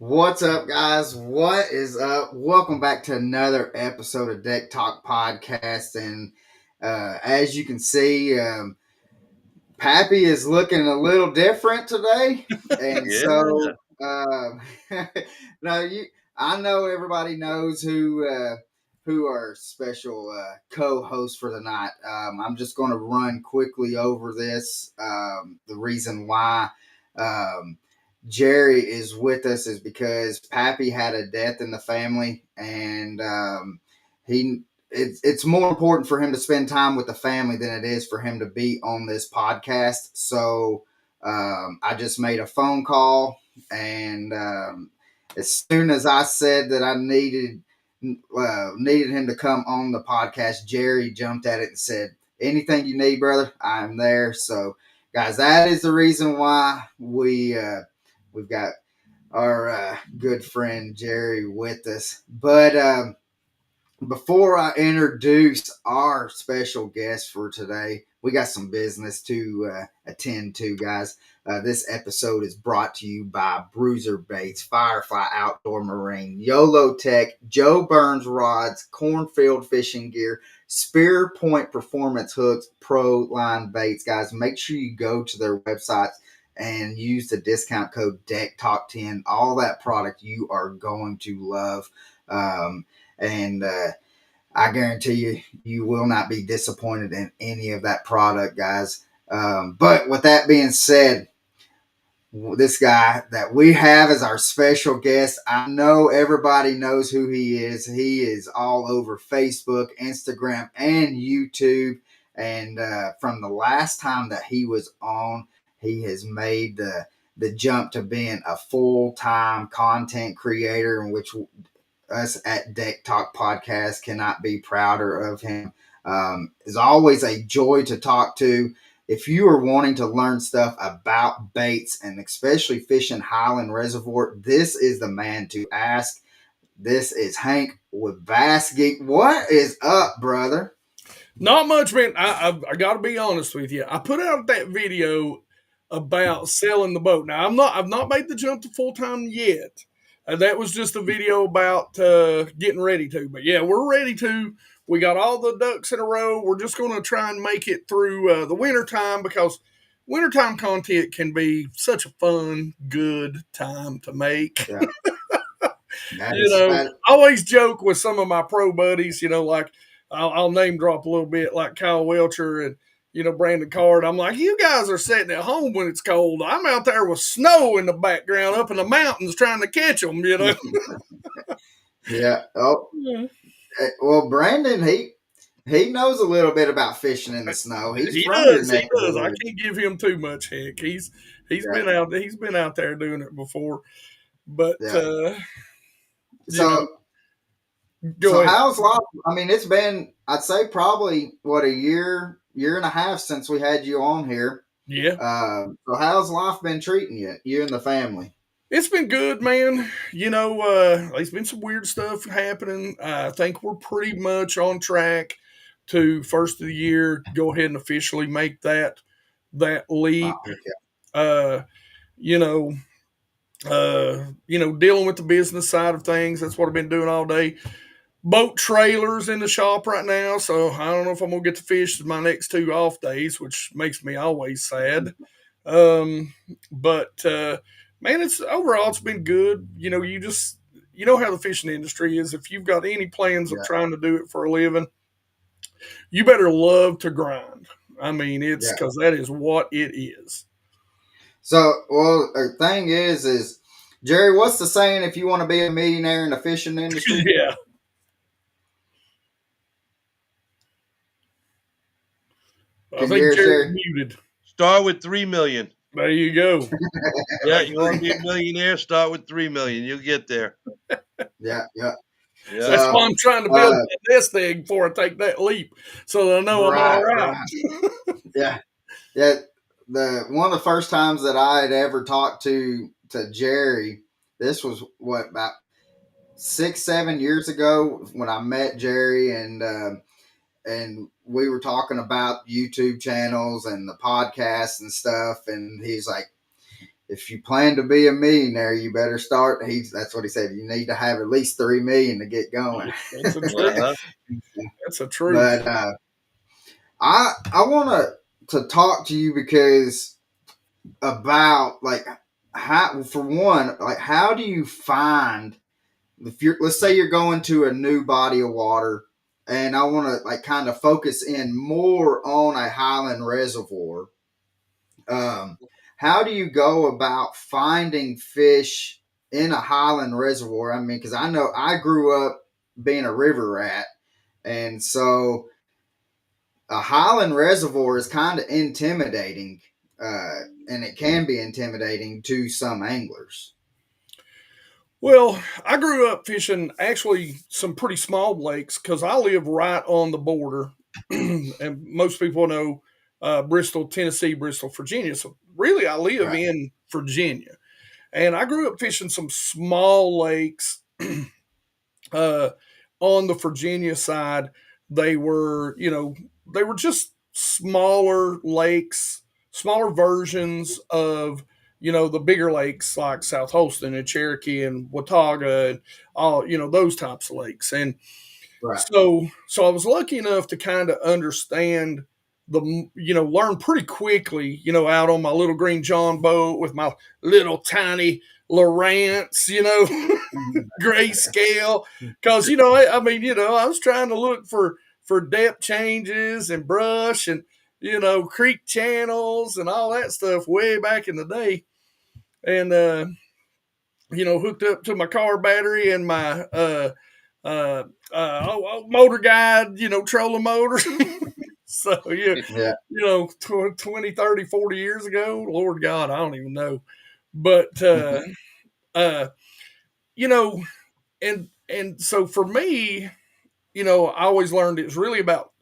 What's up, guys? What is up? Welcome back to another episode of Deck Talk Podcast. And as you can see, Pappy is looking a little different today. And Yeah. so, no, I know everybody knows who our special co-host for the night. I'm just going to run quickly over this. The reason why. Um, Jerry is with us is because Pappy had a death in the family, and he it's more important for him to spend time with the family than it is for him to be on this podcast. So I just made a phone call, and as soon as I said that I needed him to come on the podcast, Jerry jumped at it and said, "Anything you need, brother, I'm there." So, guys, that is the reason why we've got our good friend Jerry with us. But before I introduce our special guest for today, we got some business to attend to, guys. This episode is brought to you by Bruiser Baits, Firefly Outdoor Marine, YOLO Tech, Joe Burns Rods, Cornfield Fishing Gear, Spear Point Performance Hooks, Pro Line Baits. Guys, make sure you go to their websites and use the discount code DECKTALK10. All that product you are going to love. And I guarantee you will not be disappointed in any of that product, guys. But with that being said, this guy that we have as our special guest, I know everybody knows who he is. He is all over Facebook, Instagram, and YouTube. And from the last time that he was on, he has made the jump to being a full-time content creator, in which us at Deck Talk Podcast cannot be prouder of him. It's always a joy to talk to. If you are wanting to learn stuff about baits and especially fishing Highland Reservoir, this is the man to ask. This is Hank with BassGeek. What is up, brother? Not much, man. I got to be honest with you. I put out that video about selling the boat. Now I've not made the jump to full time yet. That was just a video about getting ready to. But yeah, we're ready to. We got all the ducks in a row. We're just going to try and make it through the wintertime, because wintertime content can be such a fun, good time to make. Yeah. I always joke with some of my pro buddies, like I'll name drop a little bit, like Kyle Welcher and, Brandon Card. I'm like, you guys are sitting at home when it's cold. I'm out there with snow in the background up in the mountains trying to catch them, Yeah. Oh, well, Brandon, he knows a little bit about fishing in the snow. He does. I can't give him too much heck. He's been out. He's been out there doing it before. But so how's life? I mean, it's been, I'd say, probably a year and a half since we had you on here. Yeah. So how's life been treating you and the family? It's been good, man. There's been some weird stuff happening. I think we're pretty much on track to first of the year go ahead and officially make that leap. Wow, Dealing with the business side of things. That's what I've been doing all day. Boat trailers in the shop right now, so I don't know if I'm gonna get to fish my next 2 off days, which makes me always sad. But man, it's been good. You know how the fishing industry is. If you've got any plans of trying to do it for a living, you better love to grind. I mean, it's because that is what it is. So, well, the thing is Jerry, what's the saying? If you want to be a millionaire in the fishing industry, yeah. I think Jerry's muted. Start with 3 million. There you go. Yeah, you want to be a millionaire? Start with 3 million. You'll get there. Yeah. That's why I'm trying to build this thing before I take that leap, so that I know I'm all right. Yeah. One of the first times that I had ever talked to Jerry, this was about 6-7 years ago when I met Jerry, and we were talking about YouTube channels and the podcasts and stuff, and he's like, if you plan to be a millionaire, you better start. That's what he said. You need to have at least 3 million to get going. That's a truth. That's a truth. But I want to talk to you because about like how, for one, like how do you find, if you're, let's say you're going to a new body of water, and I want to like kind of focus in more on a highland reservoir. How do you go about finding fish in a highland reservoir? I mean, because I know I grew up being a river rat, and so a highland reservoir is kind of intimidating, and it can be intimidating to some anglers. Well, I grew up fishing actually some pretty small lakes because I live right on the border, and most people know Bristol, Tennessee, Bristol, Virginia. So really, I live Right. in Virginia, and I grew up fishing some small lakes uh, on the Virginia side. They were, they were just smaller lakes, smaller versions of the bigger lakes like South Holston and Cherokee and Watauga and all those types of lakes. And Right. so I was lucky enough to kind of understand learn pretty quickly, out on my little green John boat with my little tiny Lowrance, grayscale. Because, I was trying to look for depth changes and brush and, creek channels and all that stuff way back in the day. And, hooked up to my car battery and my motor guide, trolling motors. So, Yeah. 20, 30, 40 years ago, Lord God, I don't even know. But, and so for me, I always learned it's really about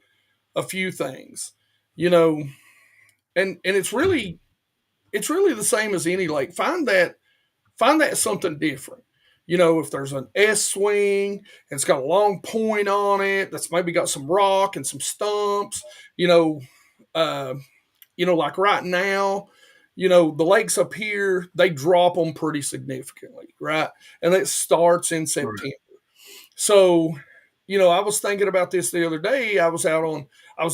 a few things, and it's really the same as any lake. Find that something different. If there's an S swing and it's got a long point on it, that's maybe got some rock and some stumps, like right now, the lakes up here, they drop them pretty significantly, right? And it starts in September. Right. So, I was thinking about this the other day. I was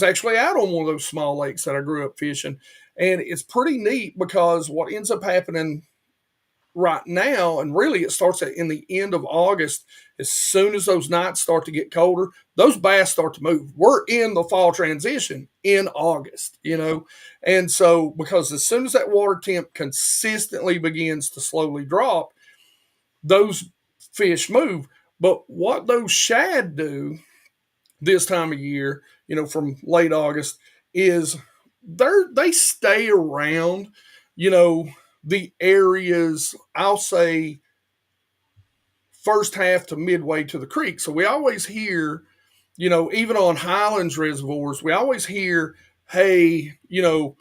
actually out on one of those small lakes that I grew up fishing. And it's pretty neat because what ends up happening right now, and really it starts in the end of August, as soon as those nights start to get colder, those bass start to move. We're in the fall transition in August, and so because as soon as that water temp consistently begins to slowly drop, those fish move. But what those shad do this time of year, from late August, is they stay around, the areas, I'll say, first half to midway to the creek. So we always hear, even on Highlands reservoirs, we always hear, hey, fish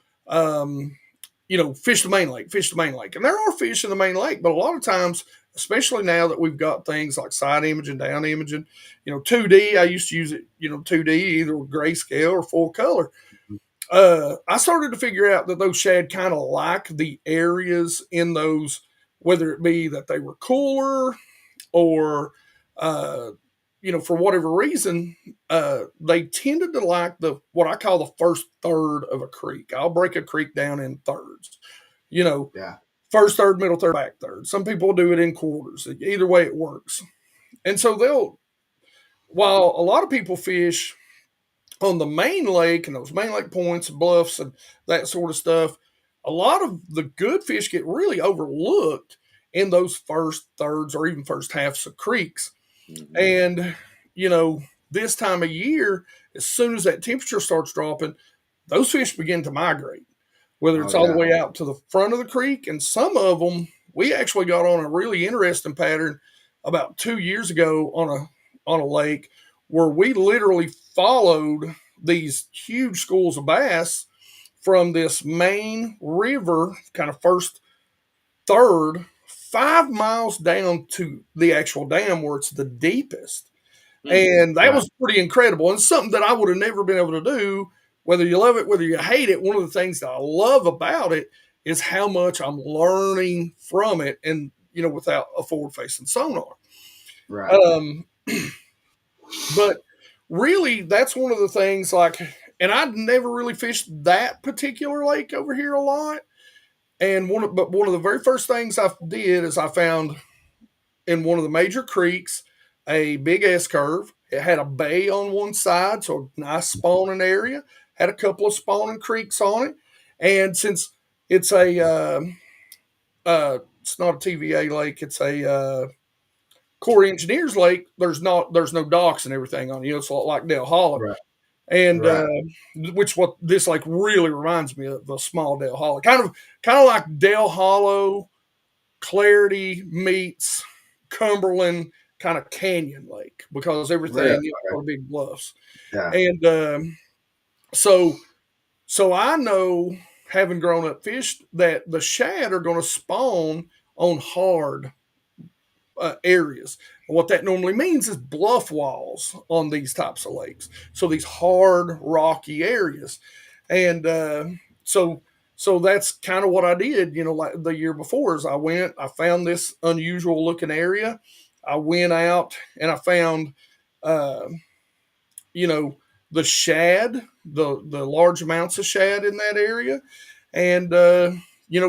the main lake, fish the main lake. And there are fish in the main lake, but a lot of times, especially now that we've got things like side imaging, down imaging, 2D, I used to use it, 2D, either with grayscale or full color. I started to figure out that those shad kind of like the areas in those, whether it be that they were cooler or, for whatever reason, they tended to like what I call the first third of a creek. I'll break a creek down in thirds, Yeah. first third, middle third, back third. Some people do it in quarters. Either way, it works. And so while a lot of people fish on the main lake and those main lake points and bluffs and that sort of stuff, a lot of the good fish get really overlooked in those first thirds or even first halves of creeks. Mm-hmm. And, this time of year, as soon as that temperature starts dropping, those fish begin to migrate, whether it's all the way out to the front of the creek. And some of them, we actually got on a really interesting pattern about 2 years ago on a lake where we literally followed these huge schools of bass from this main river, kind of first third, 5 miles down to the actual dam where it's the deepest. And that was pretty incredible, and something that I would have never been able to do, whether you love it, whether you hate it. One of the things that I love about it is how much I'm learning from it, and without a forward-facing sonar. Right. But really, that's one of the things. Like, and I'd never really fished that particular lake over here a lot. And one of the very first things I did is I found in one of the major creeks a big S curve. It had a bay on one side, so a nice spawning area. Had a couple of spawning creeks on it, and since it's it's not a TVA lake, it's a Corps Engineers Lake. There's no docks and everything on it. It's a lot like Dale Hollow, Right. and Right. Which what this lake really reminds me of, the small Dale Hollow, kind of like Dale Hollow. Clarity meets Cumberland kind of canyon lake, because everything are big bluffs. Yeah. And so I know, having grown up fished, that the shad are going to spawn on hard areas. And what that normally means is bluff walls on these types of lakes. So these hard, rocky areas. And so that's kind of what I did, like the year before. Is I found this unusual looking area. I went out and I found, the shad, the large amounts of shad in that area. And,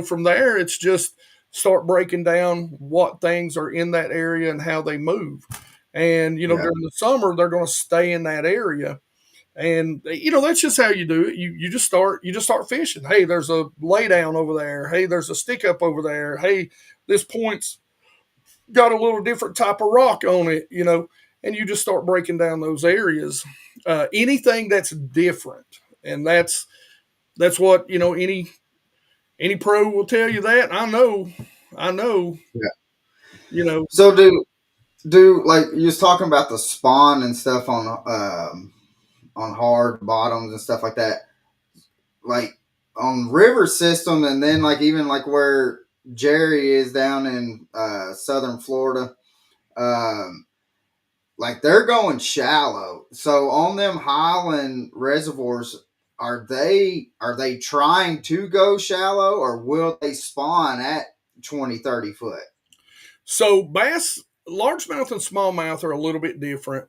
from there, it's just start breaking down what things are in that area and how they move. And, during the summer, they're going to stay in that area. And that's just how you do it. You just start fishing. Hey, there's a lay down over there. Hey, there's a stick up over there. Hey, this point's got a little different type of rock on it, and you just start breaking down those areas. Anything that's different, and that's what any pro will tell you that. I know. Yeah. So do like you was talking about the spawn and stuff on hard bottoms and stuff like that, like on river system, and then like even like where Jerry is down in southern Florida, like they're going shallow. So on them Highland reservoirs, are they trying to go shallow, or will they spawn at 20-30 foot? So bass, largemouth and smallmouth are a little bit different.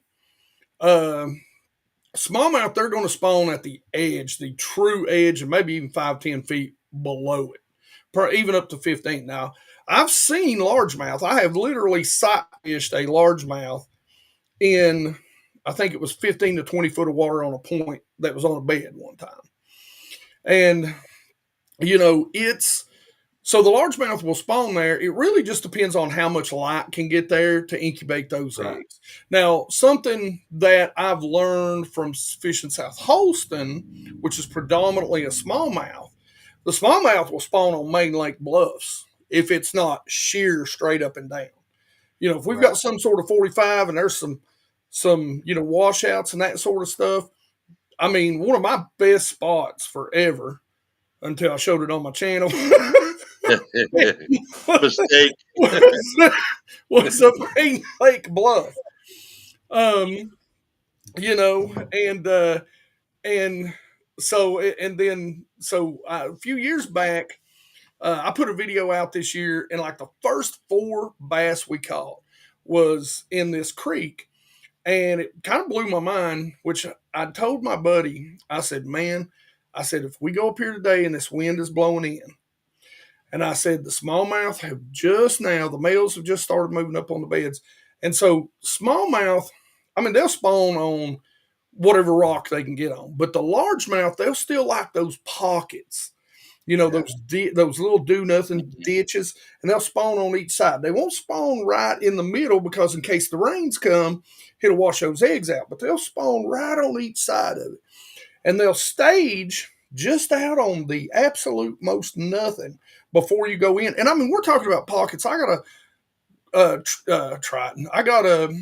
Smallmouth, they're going to spawn at the edge, the true edge, and maybe even 5-10 feet below it, even up to 15. Now, I've seen largemouth. I have literally sight fished a largemouth in, I think it was 15 to 20 foot of water on a point that was on a bed one time. And, so the largemouth will spawn there. It really just depends on how much light can get there to incubate those eggs. Now, something that I've learned from fishing South Holston, which is predominantly a smallmouth, the smallmouth will spawn on main lake bluffs if it's not sheer straight up and down. If we've got some sort of 45 and there's some washouts and that sort of stuff. I mean, one of my best spots forever, until I showed it on my channel, Mistake. was a main lake bluff. And so a few years back, I put a video out this year, and like the first 4 bass we caught was in this creek, and it kind of blew my mind. Which I told my buddy, I said, "Man," I said, "if we go up here today and this wind is blowing in," and I said, "the smallmouth have just now, the males have just started moving up on the beds." And so smallmouth, I mean, they'll spawn on whatever rock they can get on. But the largemouth, they'll still like those pockets, those little do-nothing ditches, and they'll spawn on each side. They won't spawn right in the middle, because in case the rains come, it'll wash those eggs out. But they'll spawn right on each side of it. And they'll stage just out on the absolute most nothing before you go in. And I mean, we're talking about pockets. I got a Triton. I got a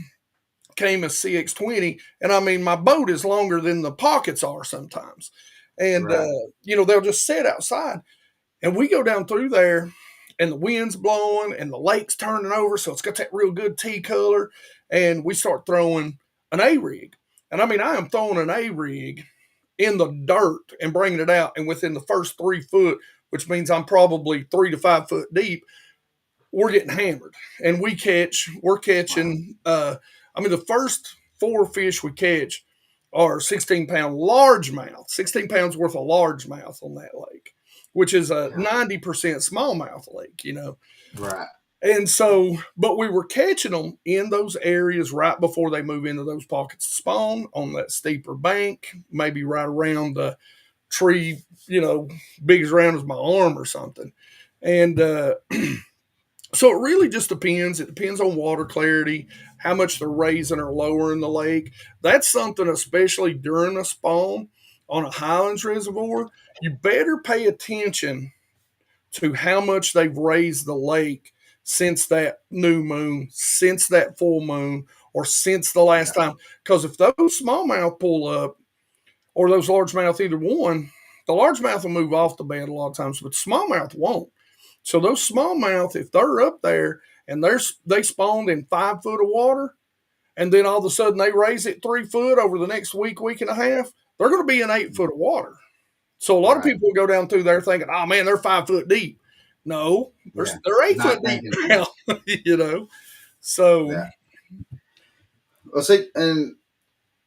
Camus CX20, and I mean, my boat is longer than the pockets are sometimes. And, they'll just sit outside, and we go down through there, and the wind's blowing and the lake's turning over. So it's got that real good tea color. And we start throwing an A-rig. And I mean, I am throwing an A-rig in the dirt and bringing it out. And within the first 3 foot, which means I'm probably 3 to 5 foot deep, we're getting hammered. And we're catching, the first 4 fish we catch are 16-pound largemouth, 16 pounds worth of largemouth on that lake, which is a 90% smallmouth lake, Right. And so, but we were catching them in those areas right before they move into those pockets of spawn on that steeper bank, maybe right around the tree, big as round as my arm or something. And so it really just depends. It depends on water clarity, how much they're raising or lowering the lake. That's something, especially during a spawn on a highlands reservoir, you better pay attention to how much they've raised the lake since that new moon, since that full moon, or since the last time. Because if those smallmouth pull up, or those largemouth, either one, the largemouth will move off the bed a lot of times, but smallmouth won't. So those smallmouth, if they're up there and they spawned in 5 foot of water, and then all of a sudden they raise it 3 foot over the next week, week and a half, they're going to be in 8 foot of water. So a lot of people go down through there thinking, "Oh man, they're 5 foot deep." No, they're 8 foot deep now. So, well, see, and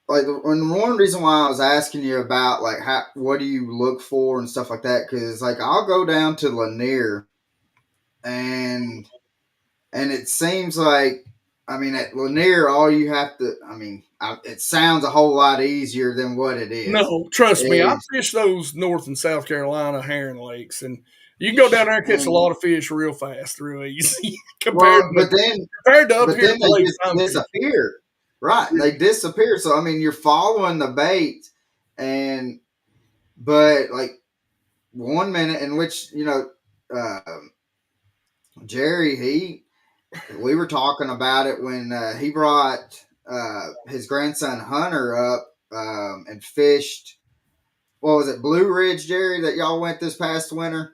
like, and one reason why I was asking you about like what do you look for and stuff like that, because like I'll go down to Lanier, and it seems like, I mean, at Lanier, all you have to, it sounds a whole lot easier than what it is. No, trust me, I fish those North and South Carolina herring lakes, and you can go down there and catch a lot of fish real fast, real easy compared to up here. They just disappear. Right, they disappear. So I mean, you're following the bait, but like 1 minute in which Jerry, we were talking about it when he brought his grandson Hunter up and fished. What was it, Blue Ridge, Jerry, that y'all went this past winter?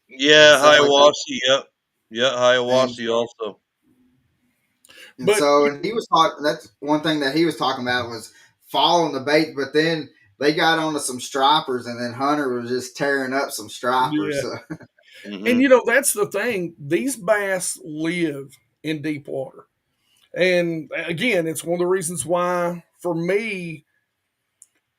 Yeah, Hiawassee. Yep. Yeah, Hiawassee also. And he was talking. That's one thing that he was talking about was following the bait. But then they got onto some stripers, and then Hunter was just tearing up some stripers. Yeah. So. And that's the thing. These bass live in deep water, and again, it's one of the reasons why for me.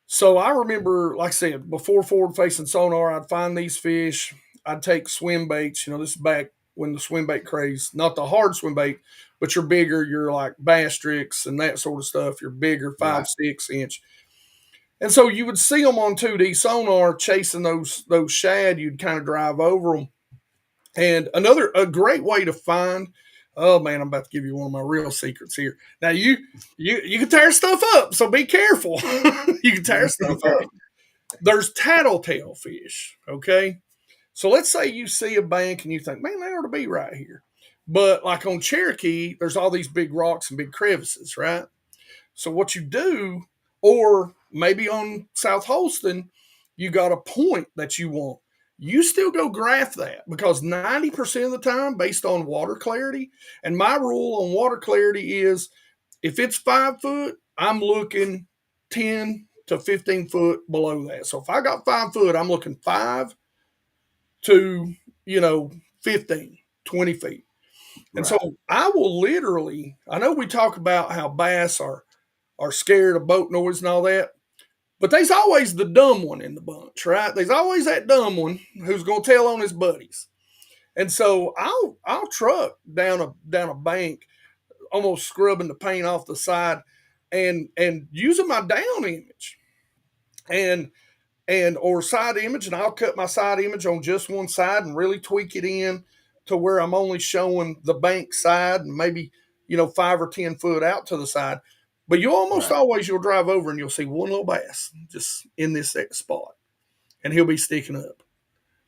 So I remember, like I said, before forward-facing sonar, I'd find these fish. I'd take swim baits. This is back when the swim bait craze, not the hard swim bait, but you're bigger, you're like bass tricks and that sort of stuff. You're bigger, 5-6 inch. And so you would see them on 2D sonar chasing those shad. You'd kind of drive over them. And a great way to find, oh man, I'm about to give you one of my real secrets here. Now you can tear stuff up, so be careful. You can tear stuff up. There's tattletale fish, okay? So let's say you see a bank and you think, man, they ought to be right here. But like on Cherokee, there's all these big rocks and big crevices, right? So what you do, or maybe on South Holston, you got a point that you want. You still go graph that, because 90% of the time, based on water clarity, and my rule on water clarity is if it's 5 foot, I'm looking 10 to 15 foot below that. So if I got 5 foot, I'm looking 5 to 15, 20 feet. And so I will literally, I know we talk about how bass are scared of boat noise and all that, but there's always the dumb one in the bunch, right? There's always that dumb one who's going to tell on his buddies. And so I'll truck down a bank, almost scrubbing the paint off the side and using my down image or side image, and I'll cut my side image on just one side and really tweak it in to where I'm only showing the bank side and maybe 5 or 10 foot out to the side. But you almost always, you'll drive over and you'll see one little bass just in this spot, and he'll be sticking up.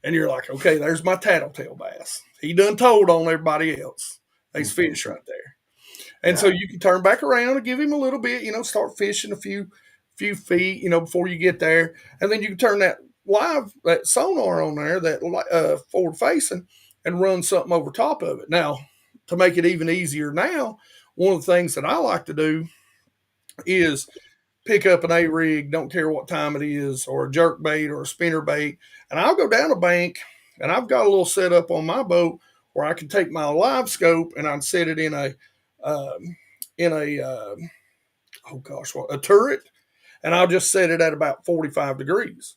And you're like, okay, there's my tattletale bass. He done told on everybody else. There's fish right there. And so you can turn back around and give him a little bit, start fishing a few feet, before you get there. And then you can turn that sonar on there, that forward facing, and run something over top of it. Now, to make it even easier now, one of the things that I like to do is pick up an A-rig, don't care what time it is, or a jerk bait or a spinner bait, and I'll go down a bank And I've got a little setup on my boat where I can take my live scope and I'd set it in a um, in a oh gosh, what, a turret, and I'll just set it at about 45 degrees,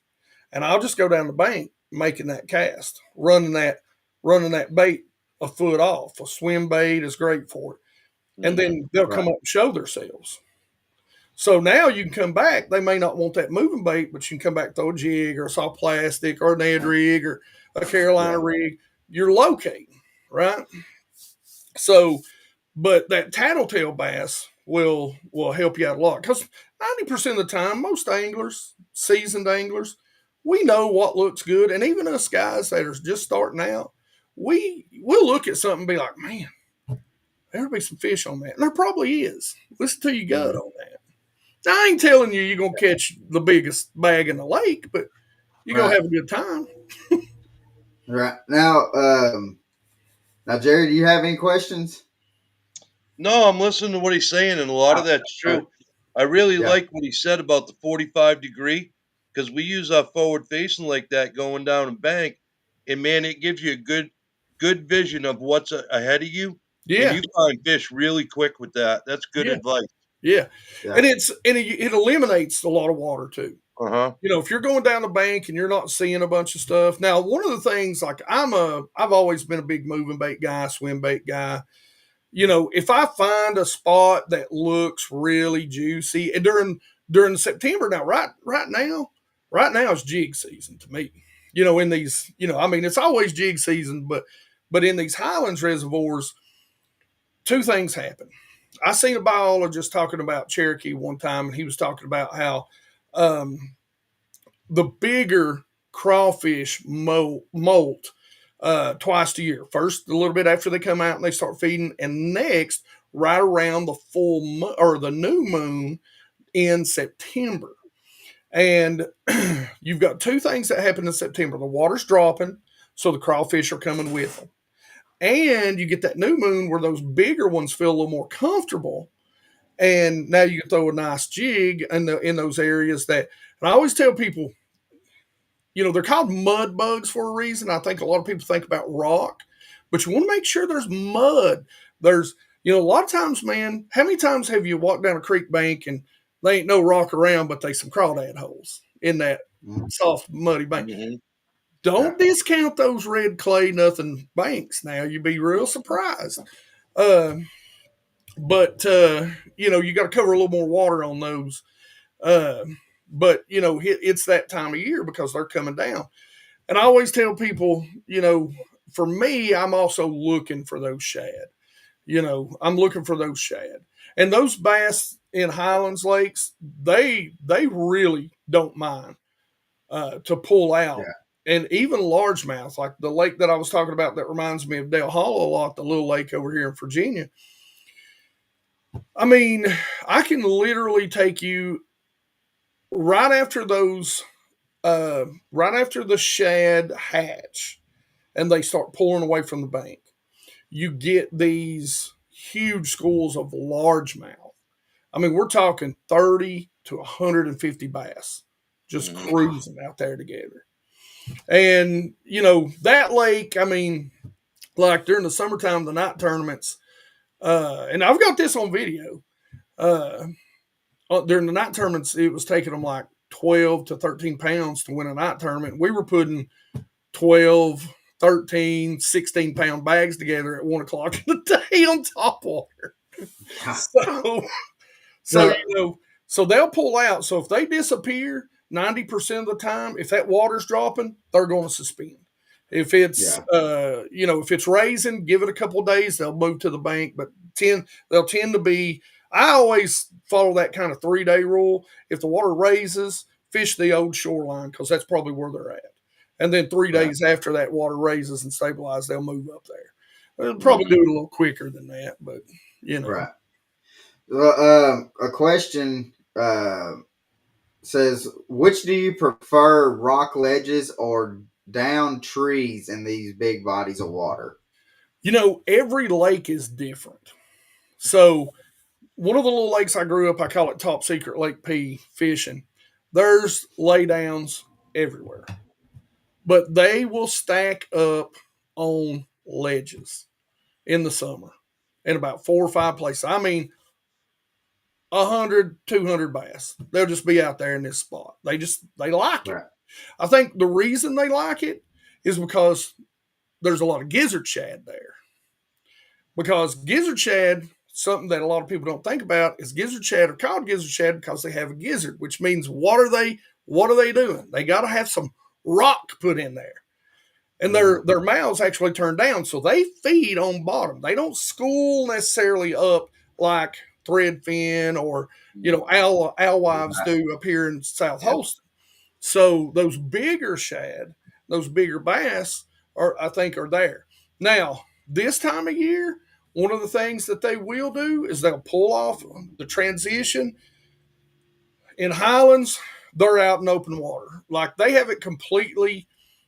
and I'll just go down the bank making that cast, running that bait a foot off. A swim bait is great for it, and then they'll come Right. up and show themselves. So now you can come back. They may not want that moving bait, but you can come back, throw a jig or a soft plastic or a Ned rig or a Carolina Yeah. rig. You're locating, right? So, but that tattletale bass will help you out a lot because 90% of the time, most anglers, seasoned anglers, we know what looks good, and even us guys that are just starting out, we'll look at something and be like, man, there'll be some fish on that, and there probably is. Listen to your gut on that. Now, I ain't telling you you're gonna catch the biggest bag in the lake, but you're gonna Right. have a good time. Right. Now, Jerry, do you have any questions? No, I'm listening to what he's saying, and a lot of that's Uh, true. I really yeah. like what he said about the 45 degree because we use our forward facing like that going down a bank, and man, it gives you a good vision of what's ahead of you, and Yeah, you find fish really quick with that. That's good yeah, advice. yeah, Yeah. and it eliminates a lot of water too. Uh huh. You know, if you're going down the bank and you're not seeing a bunch of stuff. Now, one of the things, like I've always been a big moving bait guy, swim bait guy. You know, if I find a spot that looks really juicy, and during September now, right now it's jig season to me. You know, in these, I mean, it's always jig season, but in these highlands reservoirs, two things happen. I seen a biologist talking about Cherokee one time, and he was talking about how um, the bigger crawfish molt twice a year. First, a little bit after they come out and they start feeding, and next, right around the or the new moon in September. And you've got two things that happen in September: the water's dropping, so the crawfish are coming with them, and you get that new moon where those bigger ones feel a little more comfortable. And now you can throw a nice jig in those areas that. And I always tell people, they're called mud bugs for a reason. I think a lot of people think about rock, but you want to make sure there's mud. There's, a lot of times, man, how many times have you walked down a creek bank and there ain't no rock around, but there's some crawdad holes in that Mhm. soft, muddy bank? Mm-hmm. Don't Yeah. discount those red clay nothing banks now. You'd be real surprised. Uh, but you got to cover a little more water on those. Uh, but, it's that time of year because they're coming down. And I always tell people, for me, I'm also looking for those shad. I'm looking for those shad. And those bass in Highlands Lakes, they really don't mind to pull out. Yeah. And even largemouth, like the lake that I was talking about that reminds me of Dale Hollow a lot, the little lake over here in Virginia. I mean, I can literally take you right after those, right after the shad hatch and they start pulling away from the bank. You get these huge schools of largemouth. I mean, we're talking 30 to 150 bass just Mm-hmm. cruising out there together. And, that lake, I mean, like during the summertime, the night tournaments, and I've got this on video. Uh, During the night tournaments, it was taking them like 12 to 13 pounds to win a night tournament. We were putting 12, 13, 16-pound bags together at 1 o'clock in the day on top water. So, so So, you know, so they'll pull out. So if they disappear 90% of the time, if that water's dropping, they're going to suspend. If it's yeah. if it's raising, give it a couple of days, they'll move to the bank. But they'll tend to be. I always follow that kind of 3-day rule. If the water raises, fish the old shoreline because that's probably where they're at. And then 3 Right. days after that water raises and stabilizes, they'll move up there. They'll probably Mm-hmm. do it a little quicker than that, but Right. A question says, which do you prefer, rock ledges or down trees in these big bodies of water? Every lake is different. So one of the little lakes I grew up, I call it Top Secret Lake P fishing. There's laydowns everywhere. but they will stack up on ledges in the summer in about 4 or 5 places. I mean, 100, 200 bass. They'll just be out there in this spot. They like it. Right. I think the reason they like it is because there's a lot of gizzard shad there. Because gizzard shad, something that a lot of people don't think about, is gizzard shad are called gizzard shad because they have a gizzard, which means what are they doing? They got to have some rock put in there. And their mouths actually turn down, so they feed on bottom. They don't school necessarily up like threadfin or alewives do up here in South Holston. So those bigger shad, those bigger bass I think are there. Now, this time of year, one of the things that they will do is they'll pull off the transition. In Highlands, they're out in open water. Like they have it completely,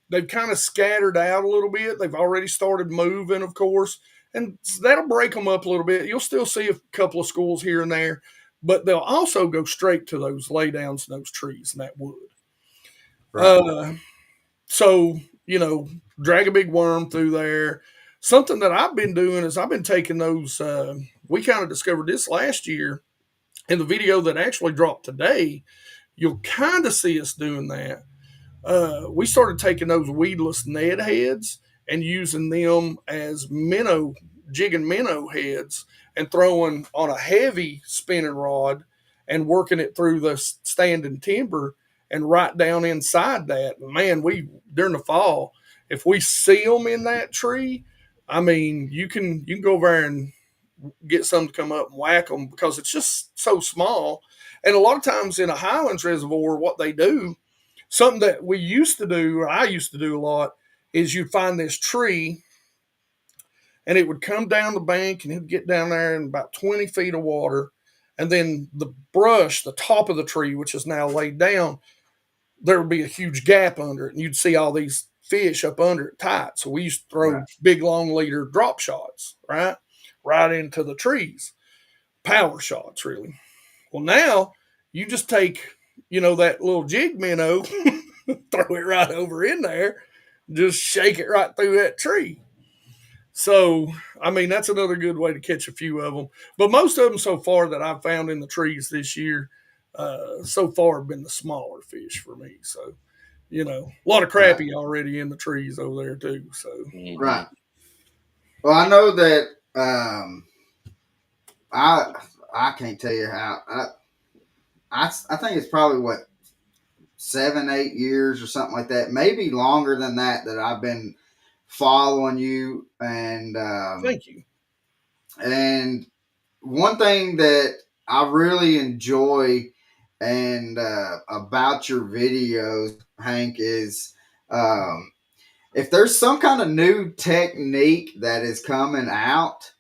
they've kind of scattered out a little bit. They've already started moving, of course, and that'll break them up a little bit. You'll still see a couple of schools here and there, but they'll also go straight to those laydowns and those trees and that wood. Right. So, drag a big worm through there. Something that I've been doing is I've been taking those, we kind of discovered this last year in the video that actually dropped today. You'll kind of see us doing that. We started taking those weedless Ned heads and using them as jigging minnow heads and throwing on a heavy spinning rod and working it through the standing timber and right down inside that. Man, during the fall, if we see them in that tree, I mean, you can go over there and get some to come up and whack them because it's just so small. And a lot of times in a Highlands reservoir, what they do, something that we used to do, or I used to do a lot, is you'd find this tree and it would come down the bank and it'd get down there in about 20 feet of water. And then the brush, the top of the tree, which is now laid down, there would be a huge gap under it. And you'd see all these fish up under it tight. So we used to throw big long leader drop shots, right into the trees. Power shots, really. Well, now you just take, that little jig minnow, throw it right over in there, just shake it right through that tree. So, I mean, that's another good way to catch a few of them. But most of them so far that I've found in the trees this year, so far have been the smaller fish for me. So, a lot of crappie already in the trees over there too. So, right. Well, I know that I can't tell you how I think it's probably 7-8 years or something like that, maybe longer than that I've been following you. And thank you. And one thing that I really enjoy and about your videos, Hank, is if there's some kind of new technique that is coming out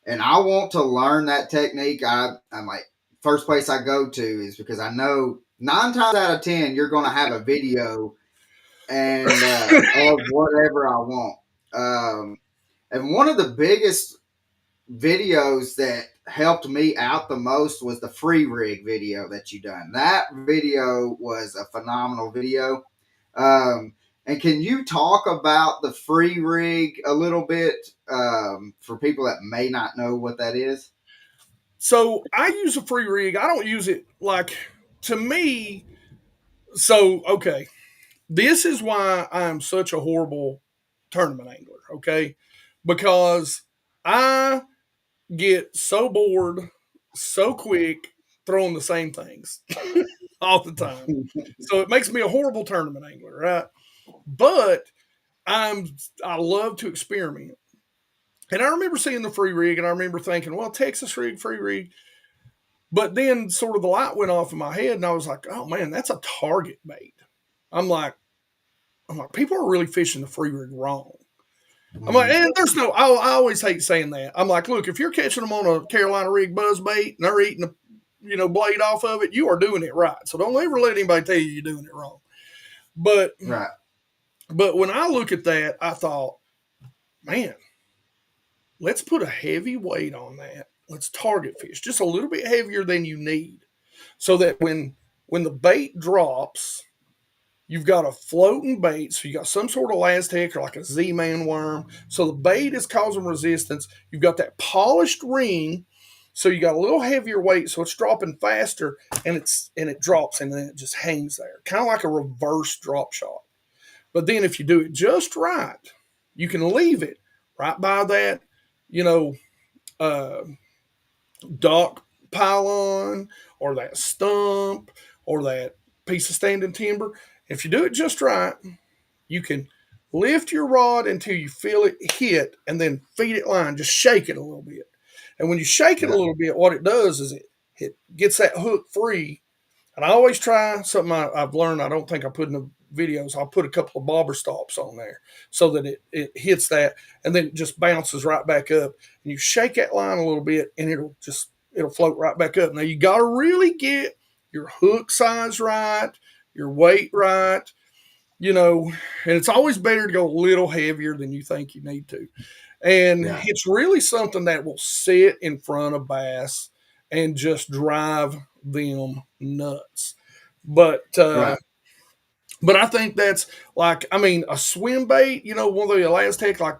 and I want to learn that technique, I'm like, first place I go to is because I know 9 times out of 10 you're going to have a video and of whatever I want. And one of the biggest videos that helped me out the most was the free rig video that you done. That video was a phenomenal video. And can you talk about the free rig a little bit for people that may not know what that is? So I use a free rig. I don't use it to me. So, okay. This is why I'm such a horrible tournament angler. Okay. Because I get so bored so quick throwing the same things all the time. So it makes me a horrible tournament angler, right? But I love to experiment. And I remember seeing the free rig and I remember thinking, well, Texas rig, free rig. But then sort of the light went off in my head and I was like, oh man, that's a target bait. I'm like, people are really fishing the free rig wrong. I'm like, and there's no, I always hate saying that. I'm like, look, if you're catching them on a Carolina rig buzz bait and they're eating the, blade off of it, you are doing it right. So don't ever let anybody tell you you're doing it wrong. But when I look at that, I thought, man, let's put a heavy weight on that. Let's target fish just a little bit heavier than you need so that when the bait drops, you've got a floating bait, so you got some sort of last hook or like a Z-Man worm. So the bait is causing resistance. You've got that polished ring, so you got a little heavier weight, so it's dropping faster, and it drops and then it just hangs there, kind of like a reverse drop shot. But then if you do it just right, you can leave it right by that, you know, uh, dock pylon or that stump or that piece of standing timber. If you do it just right, you can lift your rod until you feel it hit and then feed it line. Just shake it a little bit. And when you shake it a Yeah. little bit, what it does is it gets that hook free. And I always try something I've learned. I don't think I put in the videos. I'll put a couple of bobber stops on there so that it hits that and then it just bounces right back up. And you shake that line a little bit and it'll float right back up. Now you got to really get your hook size right, your weight right, you know, and it's always better to go a little heavier than you think you need to. And Yeah. it's really something that will sit in front of bass and just drive them nuts. But Right. but I think that's like, I mean, a swim bait, you know, one of the last tech, like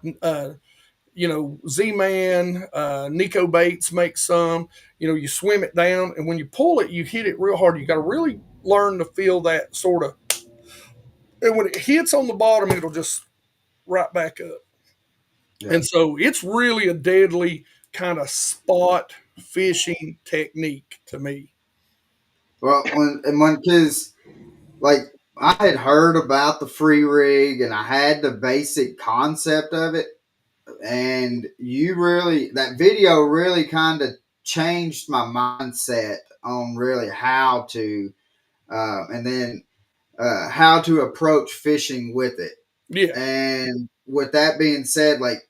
you know, Z-Man, Nico Baits makes some. You know, you swim it down, and when you pull it, you hit it real hard. You got to really learn to feel that sort of. And when it hits on the bottom, it'll just right back up. Yeah. And so it's really a deadly kind of spot fishing technique to me. Well, because like I had heard about the free rig and I had the basic concept of it, and that video really kind of changed my mindset on really how to, and then how to approach fishing with it. Yeah. And with that being said, like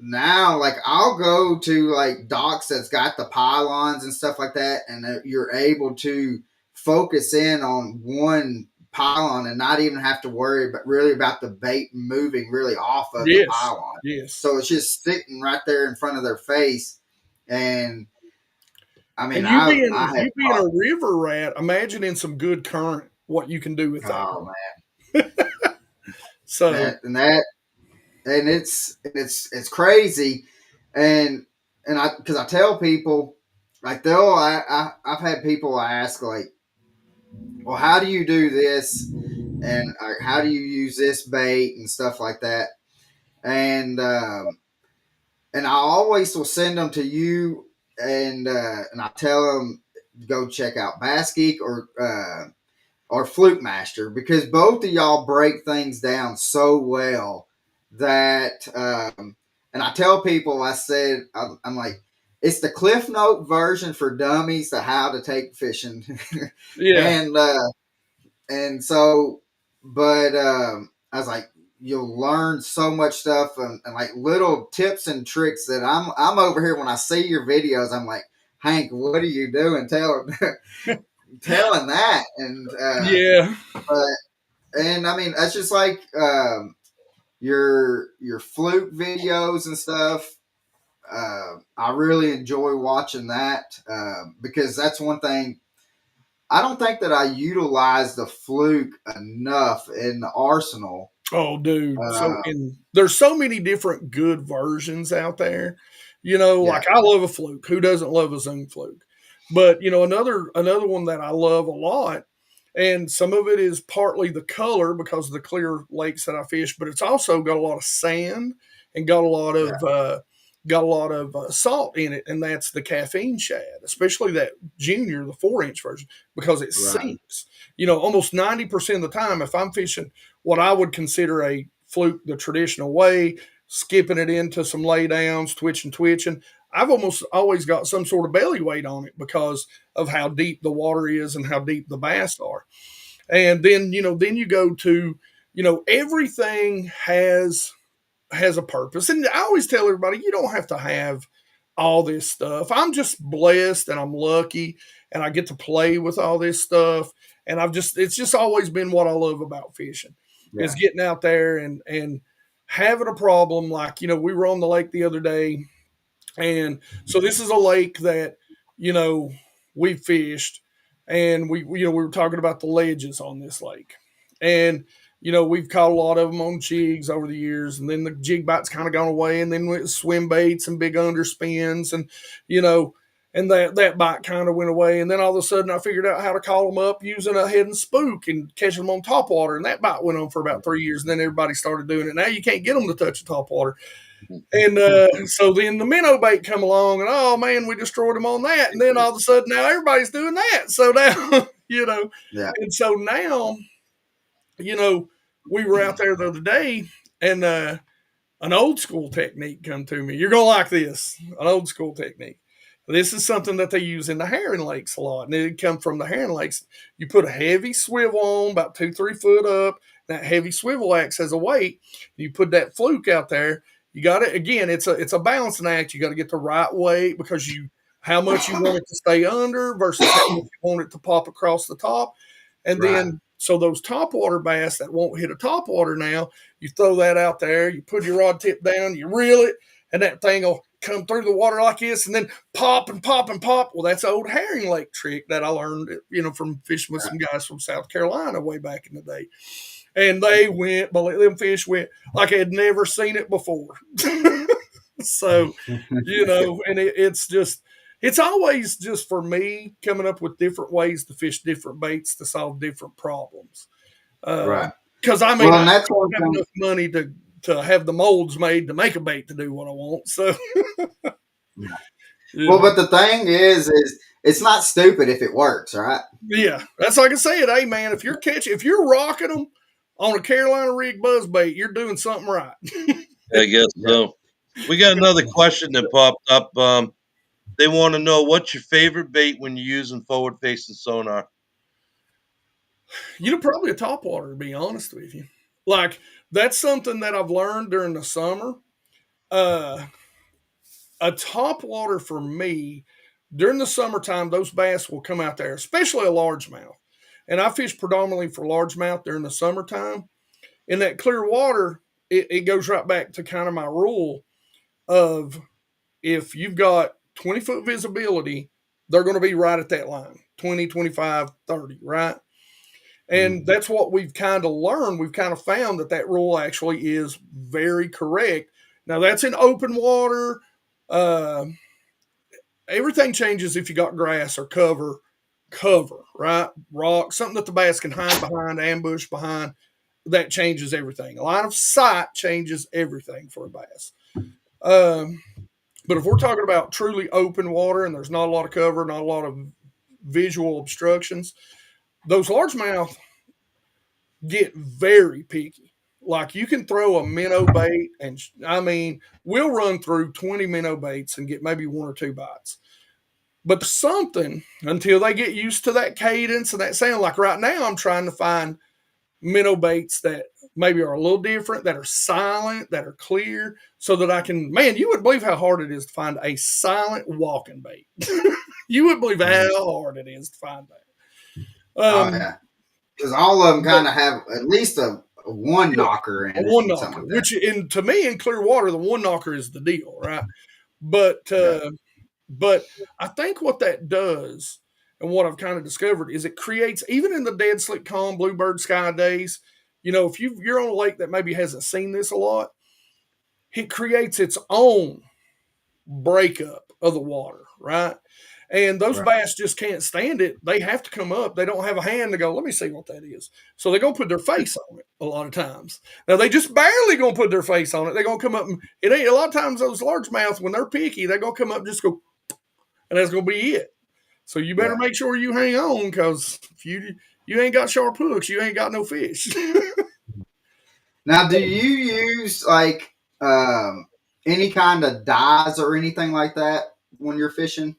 now, like I'll go to like docks that's got the pylons and stuff like that, and you're able to focus in on one pylon and not even have to worry but really about the bait moving really off of the Yes. pylon. Yes. So it's just sitting right there in front of their face. And I mean, And I have you being a river rat, imagine in some good current what you can do with that. oh So man, and it's crazy, and I because I tell people like I've had people ask like, well, how do you do this, and how do you use this bait and stuff like that, and I always will send them to you, and I tell them go check out BassGeek or Fluke Master, because both of y'all break things down so well that and I tell people, I'm like, it's the Cliff Note version for dummies to how to take fishing. yeah. And so but I was like, you'll learn so much stuff, and like little tips and tricks that I'm over here when I see your videos, I'm like, Hank, what are you doing? Telling that. And Yeah. and I mean, that's just like your fluke videos and stuff. I really enjoy watching that because that's one thing. I don't think that I utilize the fluke enough in the arsenal. Oh, dude. So Uh, there's so many different good versions out there. You know, yeah, like I love a fluke. Who doesn't love a Zoom fluke? But you know, another one that I love a lot, and some of it is partly the color because of the clear lakes that I fish, but it's also got a lot of sand and yeah, got a lot of salt in it, and that's the caffeine shad, especially that junior, the 4-inch version, because it right, sinks. You know, almost 90% of the time, if I'm fishing what I would consider a fluke the traditional way, skipping it into some laydowns, twitching. I've almost always got some sort of belly weight on it because of how deep the water is and how deep the bass are. And then, you know, then you go to, you know, everything has a purpose. And I always tell everybody, you don't have to have all this stuff. I'm just blessed and I'm lucky and I get to play with all this stuff. And it's just always been what I love about fishing is yeah, getting out there and having a problem. Like, you know, we were on the lake the other day. And so this is a lake that, you know, we fished and we were talking about the ledges on this lake. And, we've caught a lot of them on jigs over the years. And then the jig bite's kind of gone away. And then with swim baits and big underspins and, and that bite kind of went away. And then all of a sudden I figured out how to call them up using a head and spook and catching them on top water. And that bite went on for about 3 years. And then everybody started doing it. Now you can't get them to touch the top water. And so then the minnow bait come along and, oh man, we destroyed them on that. And then all of a sudden now everybody's doing that. So now, Yeah. and so now, we were out there the other day and an old school technique come to me. You're going to like this, an old school technique. This is something that they use in the herring lakes a lot. And it come from the herring lakes. You put a heavy swivel on about 2-3 foot up. That heavy swivel acts as a weight. You put that fluke out there. You got it. Again, it's a balancing act. You got to get the right weight because how much you want it to stay under versus how much you want it to pop across the top. And then, so those topwater bass that won't hit a topwater now, you throw that out there, you put your rod tip down, you reel it, and that thing will come through the water like this and then pop and pop and pop. Well, that's an old herring lake trick that I learned, from fishing with some guys from South Carolina way back in the day. And them fish went like I had never seen it before. So, and it's always just for me coming up with different ways to fish different baits to solve different problems. Because I don't have enough money to have the molds made to make a bait to do what I want. So, Well, but the thing is it's not stupid if it works, right? Yeah, that's like I said. Hey, man, if you're rocking them on a Carolina rig buzzbait, you're doing something right. I guess so. We got another question that popped up. They want to know, what's your favorite bait when you're using forward-facing sonar? Probably a topwater, to be honest with you. Like, that's something that I've learned during the summer. A topwater for me, during the summertime, those bass will come out there, especially a largemouth. And I fish predominantly for largemouth during the summertime. In that clear water, it goes right back to kind of my rule of if you've got 20-foot visibility, they're going to be right at that line, 20, 25, 30, right? And that's what we've kind of learned. We've kind of found that rule actually is very correct. Now, that's in open water. Everything changes if you got grass or cover, right? Rock, something that the bass can hide behind, ambush behind. That changes everything. A line of sight changes everything for a bass. But if we're talking about truly open water and there's not a lot of cover, not a lot of visual obstructions, those largemouth get very picky. Like, you can throw a minnow bait and we'll run through 20 minnow baits and get maybe 1 or 2 bites. But something, until they get used to that cadence and that sound, like right now I'm trying to find minnow baits that maybe are a little different, that are silent, that are clear, so that I can, man, you wouldn't believe how hard it is to find a silent walking bait. You wouldn't believe how hard it is to find that. Because all of them kind of have at least a one knocker in it. One knocker, like, which to me in clear water, the one knocker is the deal, right? But I think what that does, and what I've kind of discovered, is it creates, even in the dead slick calm bluebird sky days, if you're on a lake that maybe hasn't seen this a lot, it creates its own breakup of the water, right? And those bass just can't stand it. They have to come up. They don't have a hand to go, let me see what that is. So they're going to put their face on it a lot of times. Now, they just barely going to put their face on it. They're going to come up, and it ain't, a lot of times those largemouth, when they're picky, they're going to come up and just go, and that's going to be it. So you better make sure you hang on, because if you ain't got sharp hooks, you ain't got no fish. Now, do you use like any kind of dyes or anything like that when you're fishing?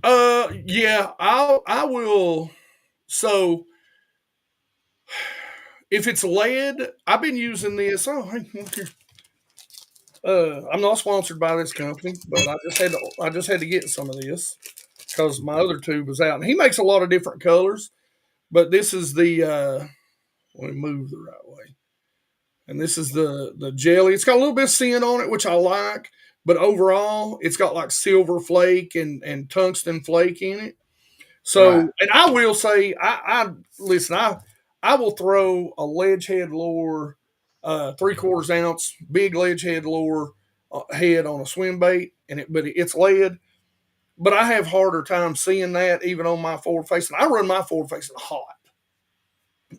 Yeah, I will. So if it's lead, I've been using this. Oh, I'm not sponsored by this company, but I just had to get some of this because my other tube was out, and he makes a lot of different colors, but this is the let me move the right way. And this is the jelly. It's got a little bit of sin on it, which I like, but overall it's got like silver flake and tungsten flake in it. So, and I will say, I listen, I will throw a ledge head lure, 3/4 ounce big ledge head lure head on a swim bait, but it's lead. But I have harder time seeing that even on my forward facing. I run my forward facing hot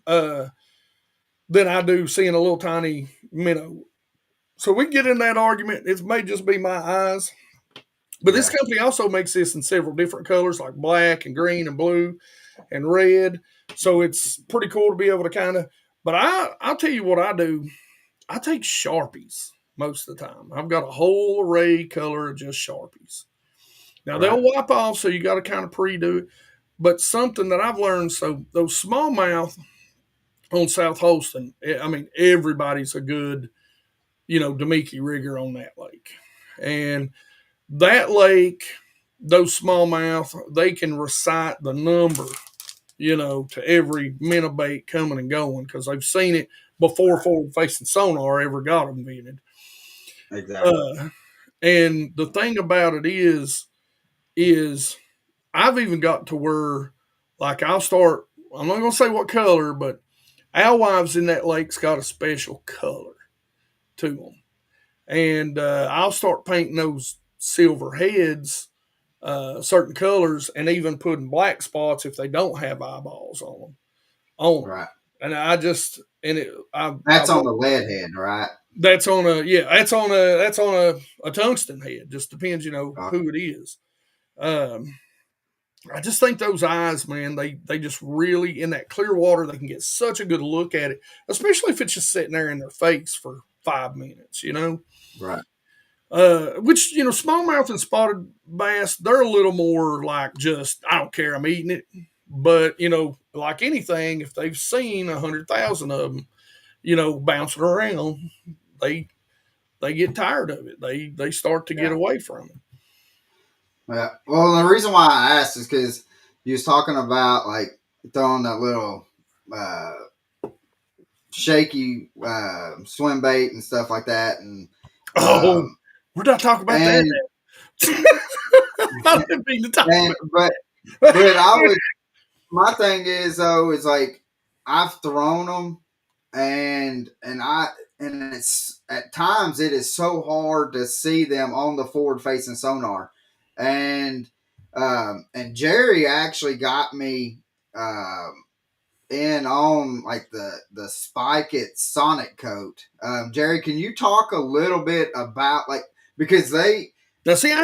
uh, than I do seeing a little tiny minnow. So we get in that argument. It may just be my eyes, but this Yeah. company also makes this in several different colors, like black and green and blue and red. So it's pretty cool to be able to kind of. But I'll tell you what I do. I take Sharpies most of the time. I've got a whole array color of just Sharpies. Now Right. they'll wipe off, so you got to kind of pre-do it. But something that I've learned, so those smallmouth on South Holston, I mean, everybody's a good, Demiki rigger on that lake. And that lake, those smallmouth, they can recite the number, to every minnow bait coming and going because they've seen it before forward facing sonar ever got invented. Exactly. And the thing about it is I've even got to where, like, I'm not going to say what color, but alewives in that lake's got a special color to them. And I'll start painting those silver heads certain colors and even putting black spots if they don't have eyeballs on them. Right. And I just, and it, That's on the lead head, right? that's on a tungsten head. Just depends, who it is. I just think those eyes, man, they just really in that clear water, they can get such a good look at it, especially if it's just sitting there in their face for 5 minutes, Right. Which, smallmouth and spotted bass, they're a little more like just, I don't care, I'm eating it. But, like anything, if they've seen 100,000 of them, bouncing around, they get tired of it. They start to get away from it. Yeah. Well, the reason why I asked is because you was talking about like throwing that little shaky swim bait and stuff like that, and We're not talking about that. I didn't mean to talk about but I would. My thing is though is like I've thrown them and it's at times it is so hard to see them on the forward facing sonar, and Jerry actually got me in on like the Spike It Sonic Coat. Jerry, can you talk a little bit about like because now see him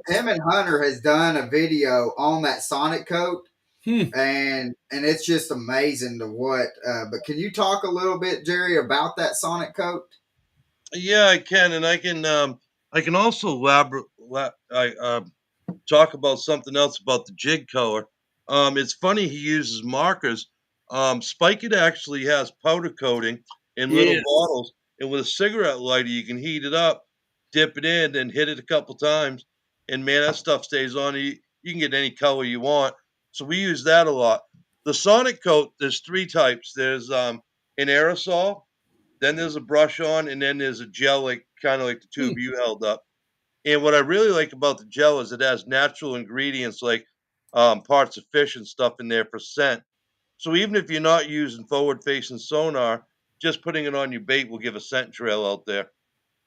and Hunter has done a video on that Sonic Coat. And it's just amazing to what. But can you talk a little bit, Jerry, about that Sonic Coat? Yeah, I can, and I can also talk about something else about the jig color. It's funny he uses markers. Spike It actually has powder coating in little bottles, and with a cigarette lighter, you can heat it up, dip it in, and hit it a couple times, and man, that stuff stays on. You can get any color you want. So we use that a lot. The Sonic Coat, there's 3 types. There's an aerosol, then there's a brush on, and then there's a gel, like kind of like the tube you held up. And what I really like about the gel is it has natural ingredients like parts of fish and stuff in there for scent. So even if you're not using forward facing sonar, just putting it on your bait will give a scent trail out there.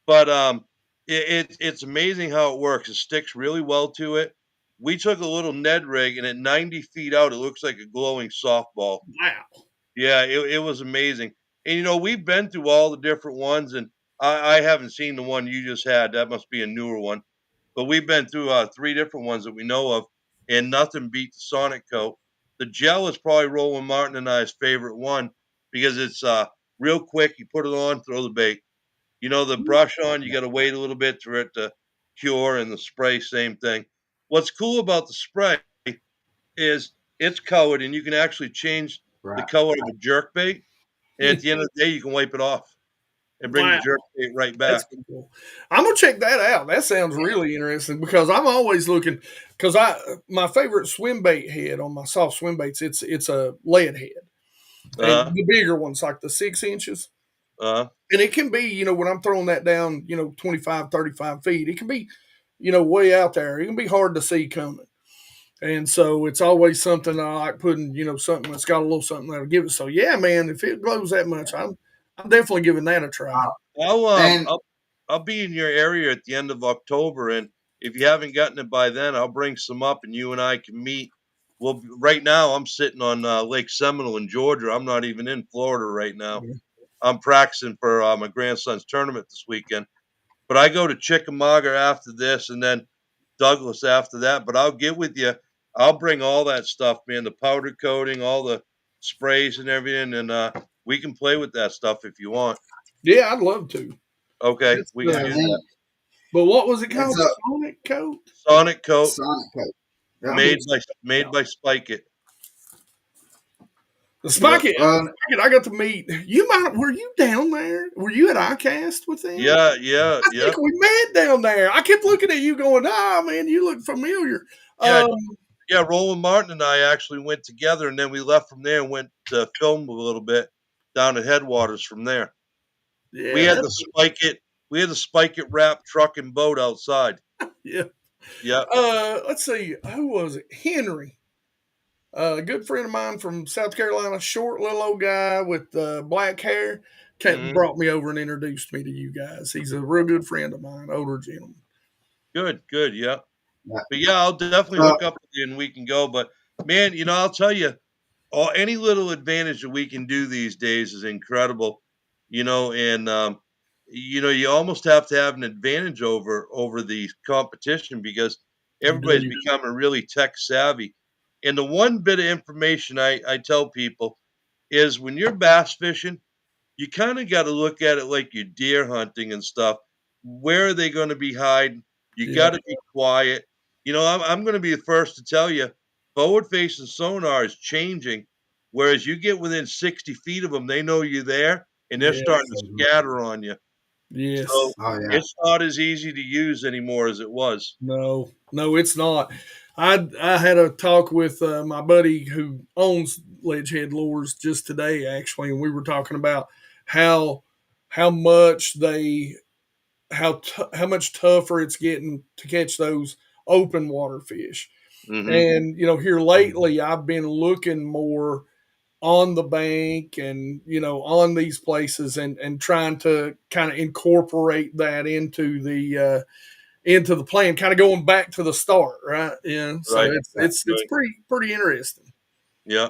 But it's amazing how it works. It sticks really well to it. We took a little Ned rig, and at 90 feet out, it looks like a glowing softball. Wow. Yeah, it was amazing. And we've been through all the different ones, and I haven't seen the one you just had. That must be a newer one. But we've been through 3 different ones that we know of, and nothing beat the Sonic Coat. The gel is probably Roland Martin and I's favorite one because it's real quick. You put it on, throw the bait. The brush on, you got to wait a little bit for it to cure, and the spray, same thing. What's cool about the spray is it's colored, and you can actually change the Right. color of a jerk bait. And at the end of the day, you can wipe it off and bring the jerk bait right back. That's cool. I'm gonna check that out. That sounds really interesting because I'm always looking because my favorite swim bait head on my soft swim baits it's a lead head, and the bigger ones like the 6 inches. And it can be, when I'm throwing that down, 25, 35 feet, it can be, way out there. It can be hard to see coming. And so it's always something I like putting, something that's got a little something that'll give it. So yeah, man, if it glows that much, I'm definitely giving that a try. I'll And I'll be in your area at the end of October, and if you haven't gotten it by then, I'll bring some up, and you and I can meet. Well, right now I'm sitting on Lake Seminole in Georgia. I'm not even in Florida right now. Yeah. I'm practicing for my grandson's tournament this weekend. But I go to Chickamauga after this, and then Douglas after that. But I'll get with you. I'll bring all that stuff, man. The powder coating, all the sprays and everything, and we can play with that stuff if you want. Yeah, I'd love to. Okay, It's, we can do that. but what was it called? it's a Sonic Coat? Sonic coat Sonic coat. Yeah. made by Spike It. The Yep. Spike It, I got to meet. Were you down there? Were you at ICAST with them? Yeah, I think we met down there. I kept looking at you going, man, you look familiar. yeah, yeah. Roland Martin and I actually went together, and then we left from there and went to film a little bit down at Headwaters. From there, Yeah, we had the Spike It. We had the Spike It wrap truck and boat outside. yeah. Yeah. Let's see, who was it? Henry. A good friend of mine from South Carolina, short little old guy with black hair, brought me over and introduced me to you guys. He's a real good friend of mine, older gentleman. Good, yeah. Yeah. But yeah, I'll definitely hook up with you and we can go. But man, I'll tell you, any little advantage that we can do these days is incredible. And you almost have to have an advantage over the competition because everybody's becoming really tech savvy. And the one bit of information I tell people is when you're bass fishing, you kind of got to look at it like you're deer hunting and stuff. Where are they going to be hiding? You got to be quiet. I'm going to be the first to tell you, forward facing sonar is changing. Whereas you get within 60 feet of them, they know you're there and they're starting to scatter on you. Yes. So it's not as easy to use anymore as it was. No, it's not. I had a talk with my buddy who owns Ledgehead Lures just today, actually, and we were talking about how much how much tougher it's getting to catch those open water fish. Mm-hmm. And here lately, I've been looking more on the bank and on these places and trying to kind of incorporate that into the plan, kind of going back to the start, right? Yeah. So right. it's pretty interesting. Yeah.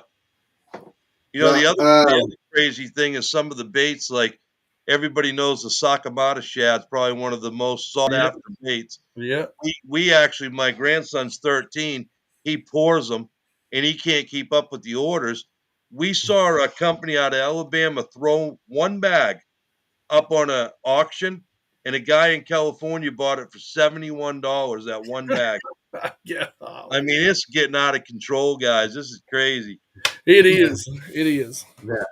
The other crazy thing is some of the baits, like everybody knows the Sakamata shad's probably one of the most sought after baits. Yeah. We actually, my grandson's 13, he pours them and he can't keep up with the orders. We saw a company out of Alabama throw one bag up on an auction, and a guy in California bought it for $71, that one bag. Yeah. I mean, it's getting out of control, guys. This is crazy. It is. It is. Yeah.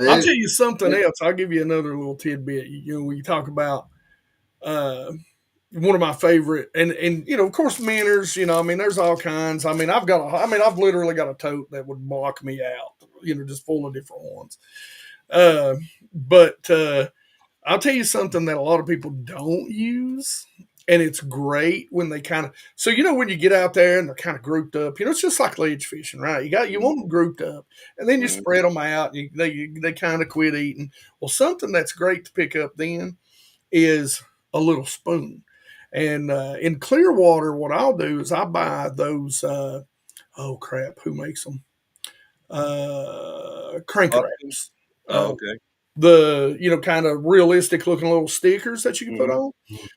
I'll tell you something else. I'll give you another little tidbit. When you talk about one of my favorite, and of course, minnows. There's all kinds. I've literally got a tote that would block me out. Just full of different ones. But I'll tell you something that a lot of people don't use, and it's great when they kind of. So when you get out there and they're kind of grouped up, it's just like ledge fishing, right? You want them grouped up, and then you spread them out. And they kind of quit eating. Well, something that's great to pick up then is a little spoon. And in Clearwater, what I'll do is I buy those. Oh crap! Who makes them? Crank wraps. Oh, okay. The kind of realistic looking little stickers that you can put on.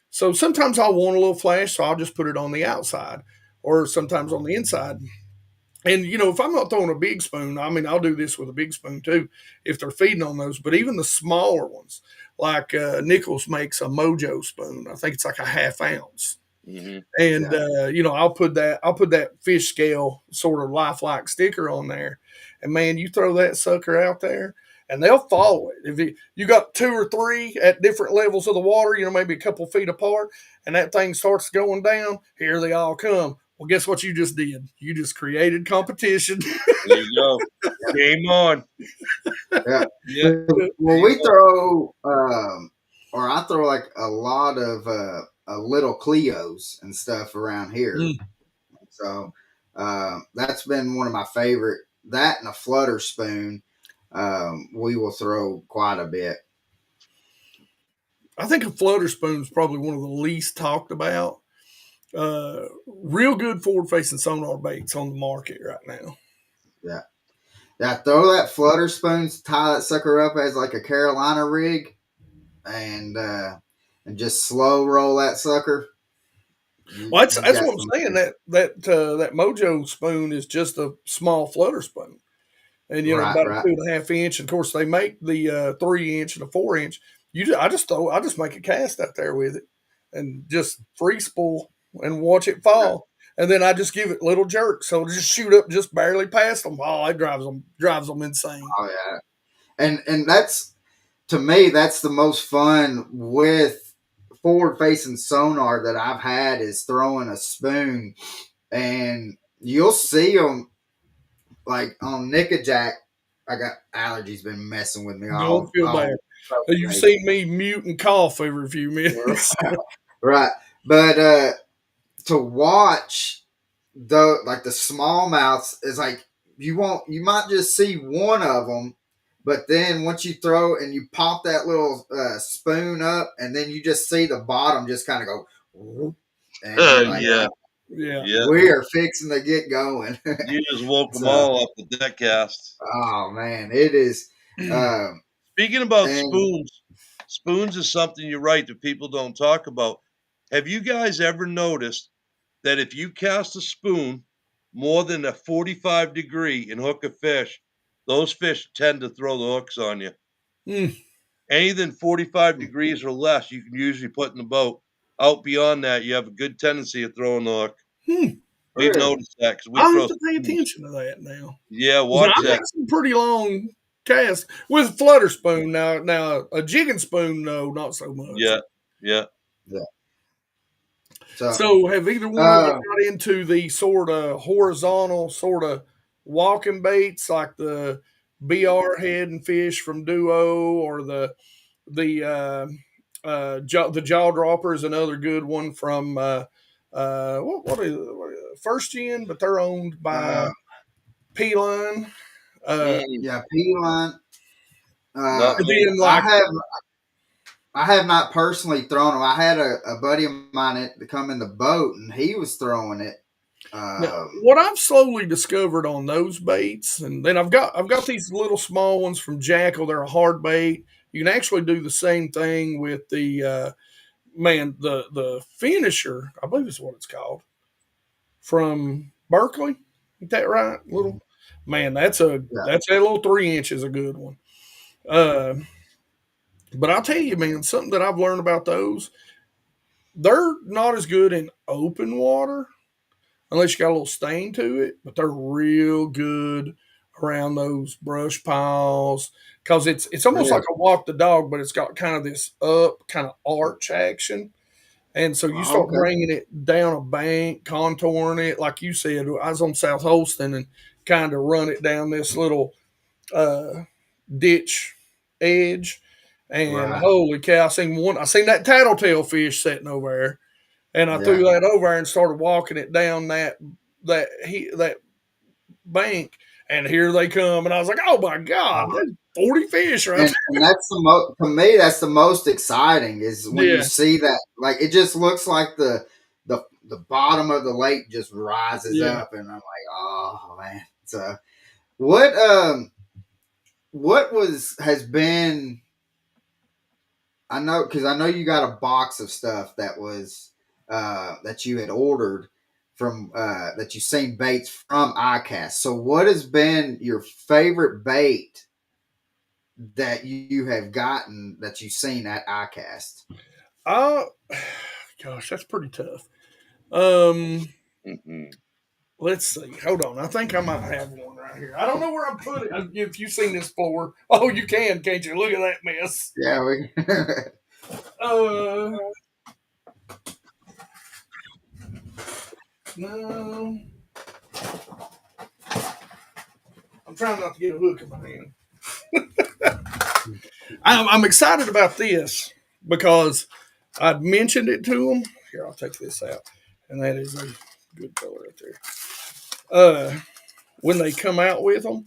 So sometimes I'll want a little flash, so I'll just put it on the outside, or sometimes on the inside. And if I'm not throwing a big spoon, I'll do this with a big spoon too, if they're feeding on those. But even the smaller ones, like Nichols makes a Mojo spoon. I think it's like a half ounce. Mm-hmm. And I'll put that fish scale sort of lifelike sticker on there, and man, you throw that sucker out there, and they'll follow it. If you got 2 or 3 at different levels of the water, maybe a couple feet apart, and that thing starts going down, here they all come. Well, guess what you just did? You just created competition. There you go. Game on. Yeah. Well, we throw, or I throw like a lot of little Cleos and stuff around here. So That's been one of my favorite. That and a flutter spoon, we will throw quite a bit. I think a flutter spoon is probably one of the least talked about. Real good forward-facing sonar baits on the market right now. Yeah. Yeah, throw that flutter spoon, tie that sucker up as like a Carolina rig, and just slow roll that sucker. Well, that's what I'm saying. That Mojo spoon is just a small flutter spoon, and Right, about right. a 2.5 inch. Of course, they make the 3 inch and a 4 inch. I just make a cast out there with it, and just free spool and watch it fall. And then I just give it little jerks, so it'll just shoot up just barely past them. Oh, it drives them insane. Oh yeah, and that's, to me, that's the most fun with forward-facing sonar that I've had, is throwing a spoon, and you'll see them like on Nickajack. I got allergies been messing with me Don't feel bad. You've seen me mute and cough every few minutes. Right, but to watch the smallmouths is like, you might just see one of them, but then once you throw and you pop that little spoon up, and then you just see the bottom just kind of go, whoop, and you're like, yeah. we are fixing to get going. You just woke them all up with that cast. Oh man, it is. Speaking about spoons is something, you're right, that people don't talk about. Have you guys ever noticed that if you cast a spoon more than a 45 degree and hook a fish, those fish tend to throw the hooks on you? Anything 45 degrees or less, you can usually put in the boat. Out beyond that, you have a good tendency of throwing the hook. We've noticed that because we I'll throw have to pay attention to that now. Yeah, watch I that. make some pretty long casts with flutter spoon. Now a jigging spoon, no, not so much. Yeah. So have either one of you got into the sort of horizontal sort of walking baits like the BR head and fish from Duo, or the jaw dropper is another good one from what is it? First Gen, but they're owned by P-Line. P-Line. I have not personally thrown them. I had a buddy of mine to come in the boat, and he was throwing it. Now, what I've slowly discovered on those baits, and then I've got these little small ones from Jackal. They're a hard bait. You can actually do the same thing with the the finisher. I believe is what it's called, from Berkeley. Is that right? Little man, that's that little 3 inch is a good one. But I'll tell you, man, something that I've learned about those, they're not as good in open water unless you got a little stain to it, but they're real good around those brush piles, because it's almost like a walk the dog, but it's got kind of this up kind of arch action. And so you start bringing it down a bank, contouring it, like you said. I was on South Holston and kind of run it down this little ditch edge. And holy cow, I seen that tattletale fish sitting over there, and I threw that over there and started walking it down that bank, and here they come, and I was like, oh my God, there's 40 fish right there. And that's to me, that's the most exciting, is when you see that. Like, it just looks like the bottom of the lake just rises up, and I'm like, oh man. So what has been, I know you got a box of stuff that was that you had ordered from that you seen baits from iCast. So what has been your favorite bait that you have gotten that you've seen at iCast? Gosh, that's pretty tough. Let's see. Hold on. I think I might have one right here. I don't know where I put it. If you've seen this floor, you can, can't you? Look at that mess. Yeah, no. I'm trying not to get a hook in my hand. I'm excited about this because I'd mentioned it to them. Here, I'll take this out. And that is a good color right there. when they come out with them.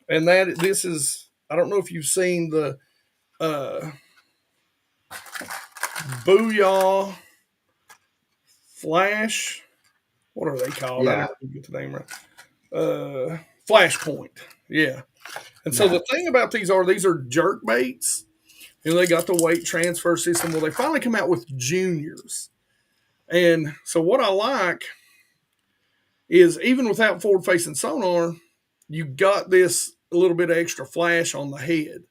And this is, I don't know if you've seen the Booyah Flash. What are they called? I Yeah. didn't get the name right. Flashpoint. Yeah. And so the thing about these are jerk baits. And they got the weight transfer system. Well, they finally come out with juniors. And so what I like is even without forward facing sonar, you got this a little bit of extra flash on the head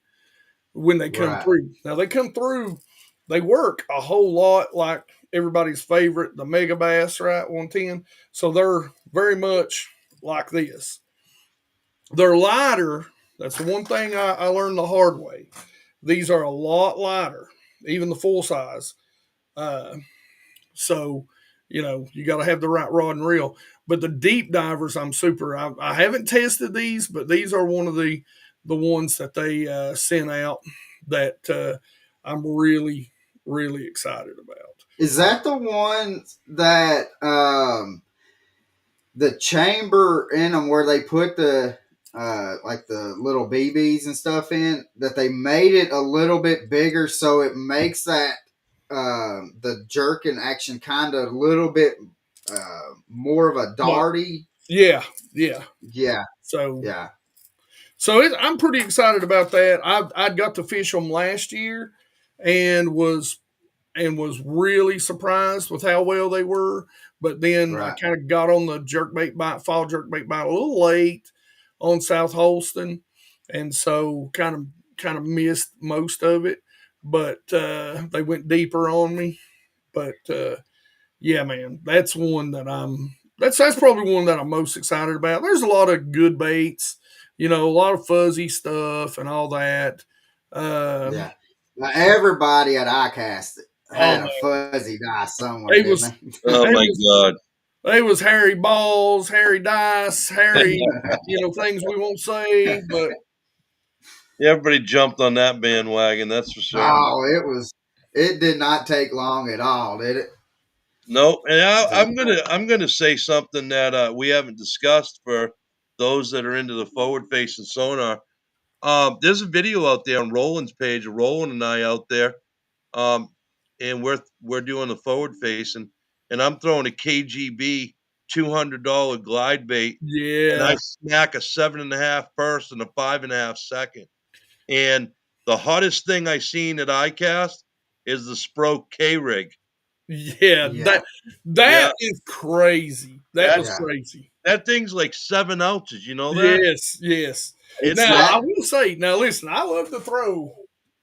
when they come through. Now they come through, they work a whole lot like everybody's favorite, the Mega Bass, right? 110. So they're very much like this. They're lighter. That's the one thing I learned the hard way. These are a lot lighter, even the full size. So, you got to have the right rod and reel. But the deep divers, I'm super. I haven't tested these, but these are one of the ones that they sent out that I'm really, really excited about. Is that the one that the chamber in them where they put the like the little BBs and stuff in, that they made it a little bit bigger so it makes that the jerking action kind of a little bit more of a darty? Yeah. Yeah. So Yeah. So I'm pretty excited about that. I'd got to fish them last year, and was really surprised with how well they were. But then I kind of got on the fall jerkbait bite a little late on South Holston, and so kind of missed most of it. But they went deeper on me. But yeah, man, that's one that that's probably one that I'm most excited about. There's a lot of good baits, a lot of fuzzy stuff and all that. Yeah. Now, everybody at iCast had a fuzzy dice somewhere, didn't they? Oh my God. They was hairy balls, hairy dice, hairy, things we won't say, but everybody jumped on that bandwagon. That's for sure. Oh, it did not take long at all, did it? No, and I'm gonna say something that we haven't discussed for those that are into the forward facing sonar. There's a video out there on Roland's page, Roland and I out there, and we're doing the forward facing, and I'm throwing a KGB $200 glide bait, and I smack a 7.5 first and a 5.5 second, and the hottest thing I seen at iCast is the Spro K rig. Yeah, that is crazy. That was crazy. That thing's like 7 ounces. You know that? Yes. It's I will say. Now, listen. I love to throw.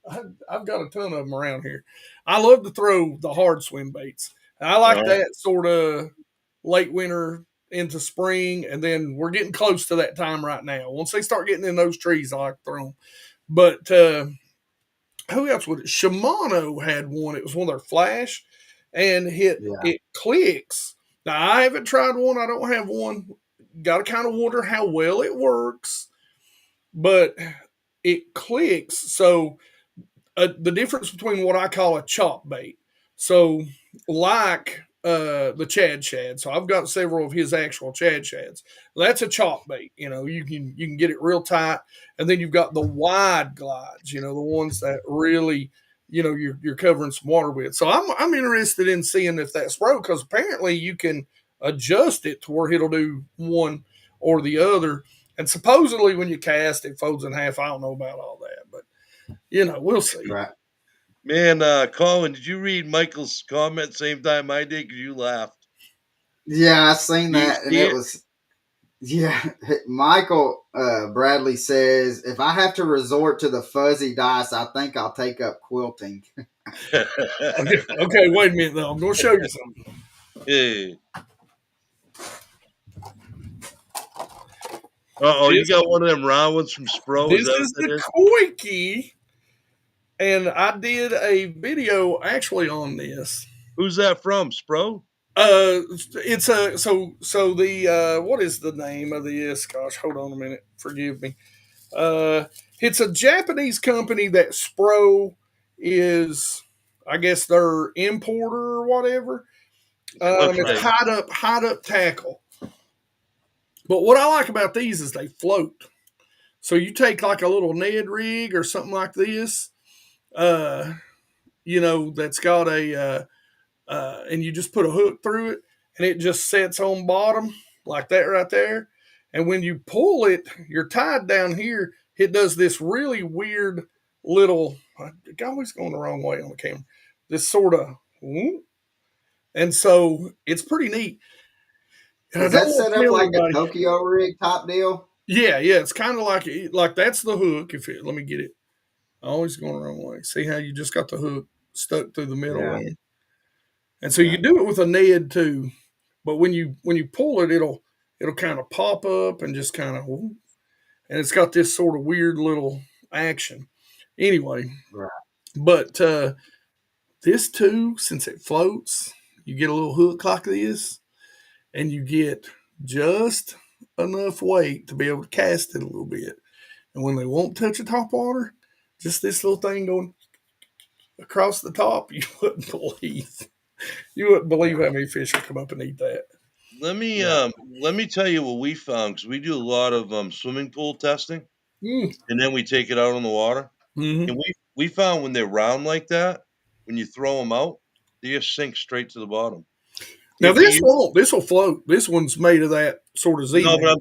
I've got a ton of them around here. I love to throw the hard swim baits. I like that sort of late winter into spring, and then we're getting close to that time right now. Once they start getting in those trees, I like to throw them. But who else would it? Shimano had one. It was one of their flash. And it clicks. Now, I haven't tried one. I don't have one. Got to kind of wonder how well it works. But it clicks. So the difference between what I call a chop bait. So like the Chad Shad. So I've got several of his actual Chad Shads. That's a chop bait. You can get it real tight. And then you've got the wide glides, the ones that really – you're covering some water with. So I'm interested in seeing if that's broke, because apparently you can adjust it to where it'll do one or the other. And supposedly when you cast, it folds in half. I don't know about all that, but we'll see. Right. Man, Colin, did you read Michael's comment same time I did? Because you laughed. Yeah, I seen that, and it was. Yeah, Michael Bradley says, if I have to resort to the fuzzy dice, I think I'll take up quilting. Okay, wait a minute, though. I'm going to show you something. Hey. You got one of them round ones from Spro? This is the Koike, and I did a video actually on this. Who's that from, Spro? It's so the what is the name of this? Gosh, hold on a minute. Forgive me. It's a Japanese company that Spro is, I guess, their importer or whatever. It's hide up tackle. But what I like about these is they float. So you take like a little Ned rig or something like this, that's got and you just put a hook through it, and it just sets on bottom like that right there. And when you pull it, you're tied down here. It does this really weird little. I'm always going the wrong way on the camera. This sort of, and so it's pretty neat. And Is that set up like a Tokyo rig top deal? Yeah. It's kind of like that's the hook. Let me get it. I'm always going the wrong way. See how you just got the hook stuck through the middle there. And so you do it with a Ned too, but when you pull it, it'll kind of pop up and just kind of, and it's got this sort of weird little action. Anyway, but this too, since it floats, you get a little hook like this, and you get just enough weight to be able to cast it a little bit. And when they won't touch the top water, just this little thing going across the top, you wouldn't believe how many fish will come up and eat that. Let me tell you what we found, because we do a lot of swimming pool testing, and then we take it out on the water. Mm-hmm. And we found when they're round like that, when you throw them out, they just sink straight to the bottom. Now this will float. This one's made of that sort of Z. No, but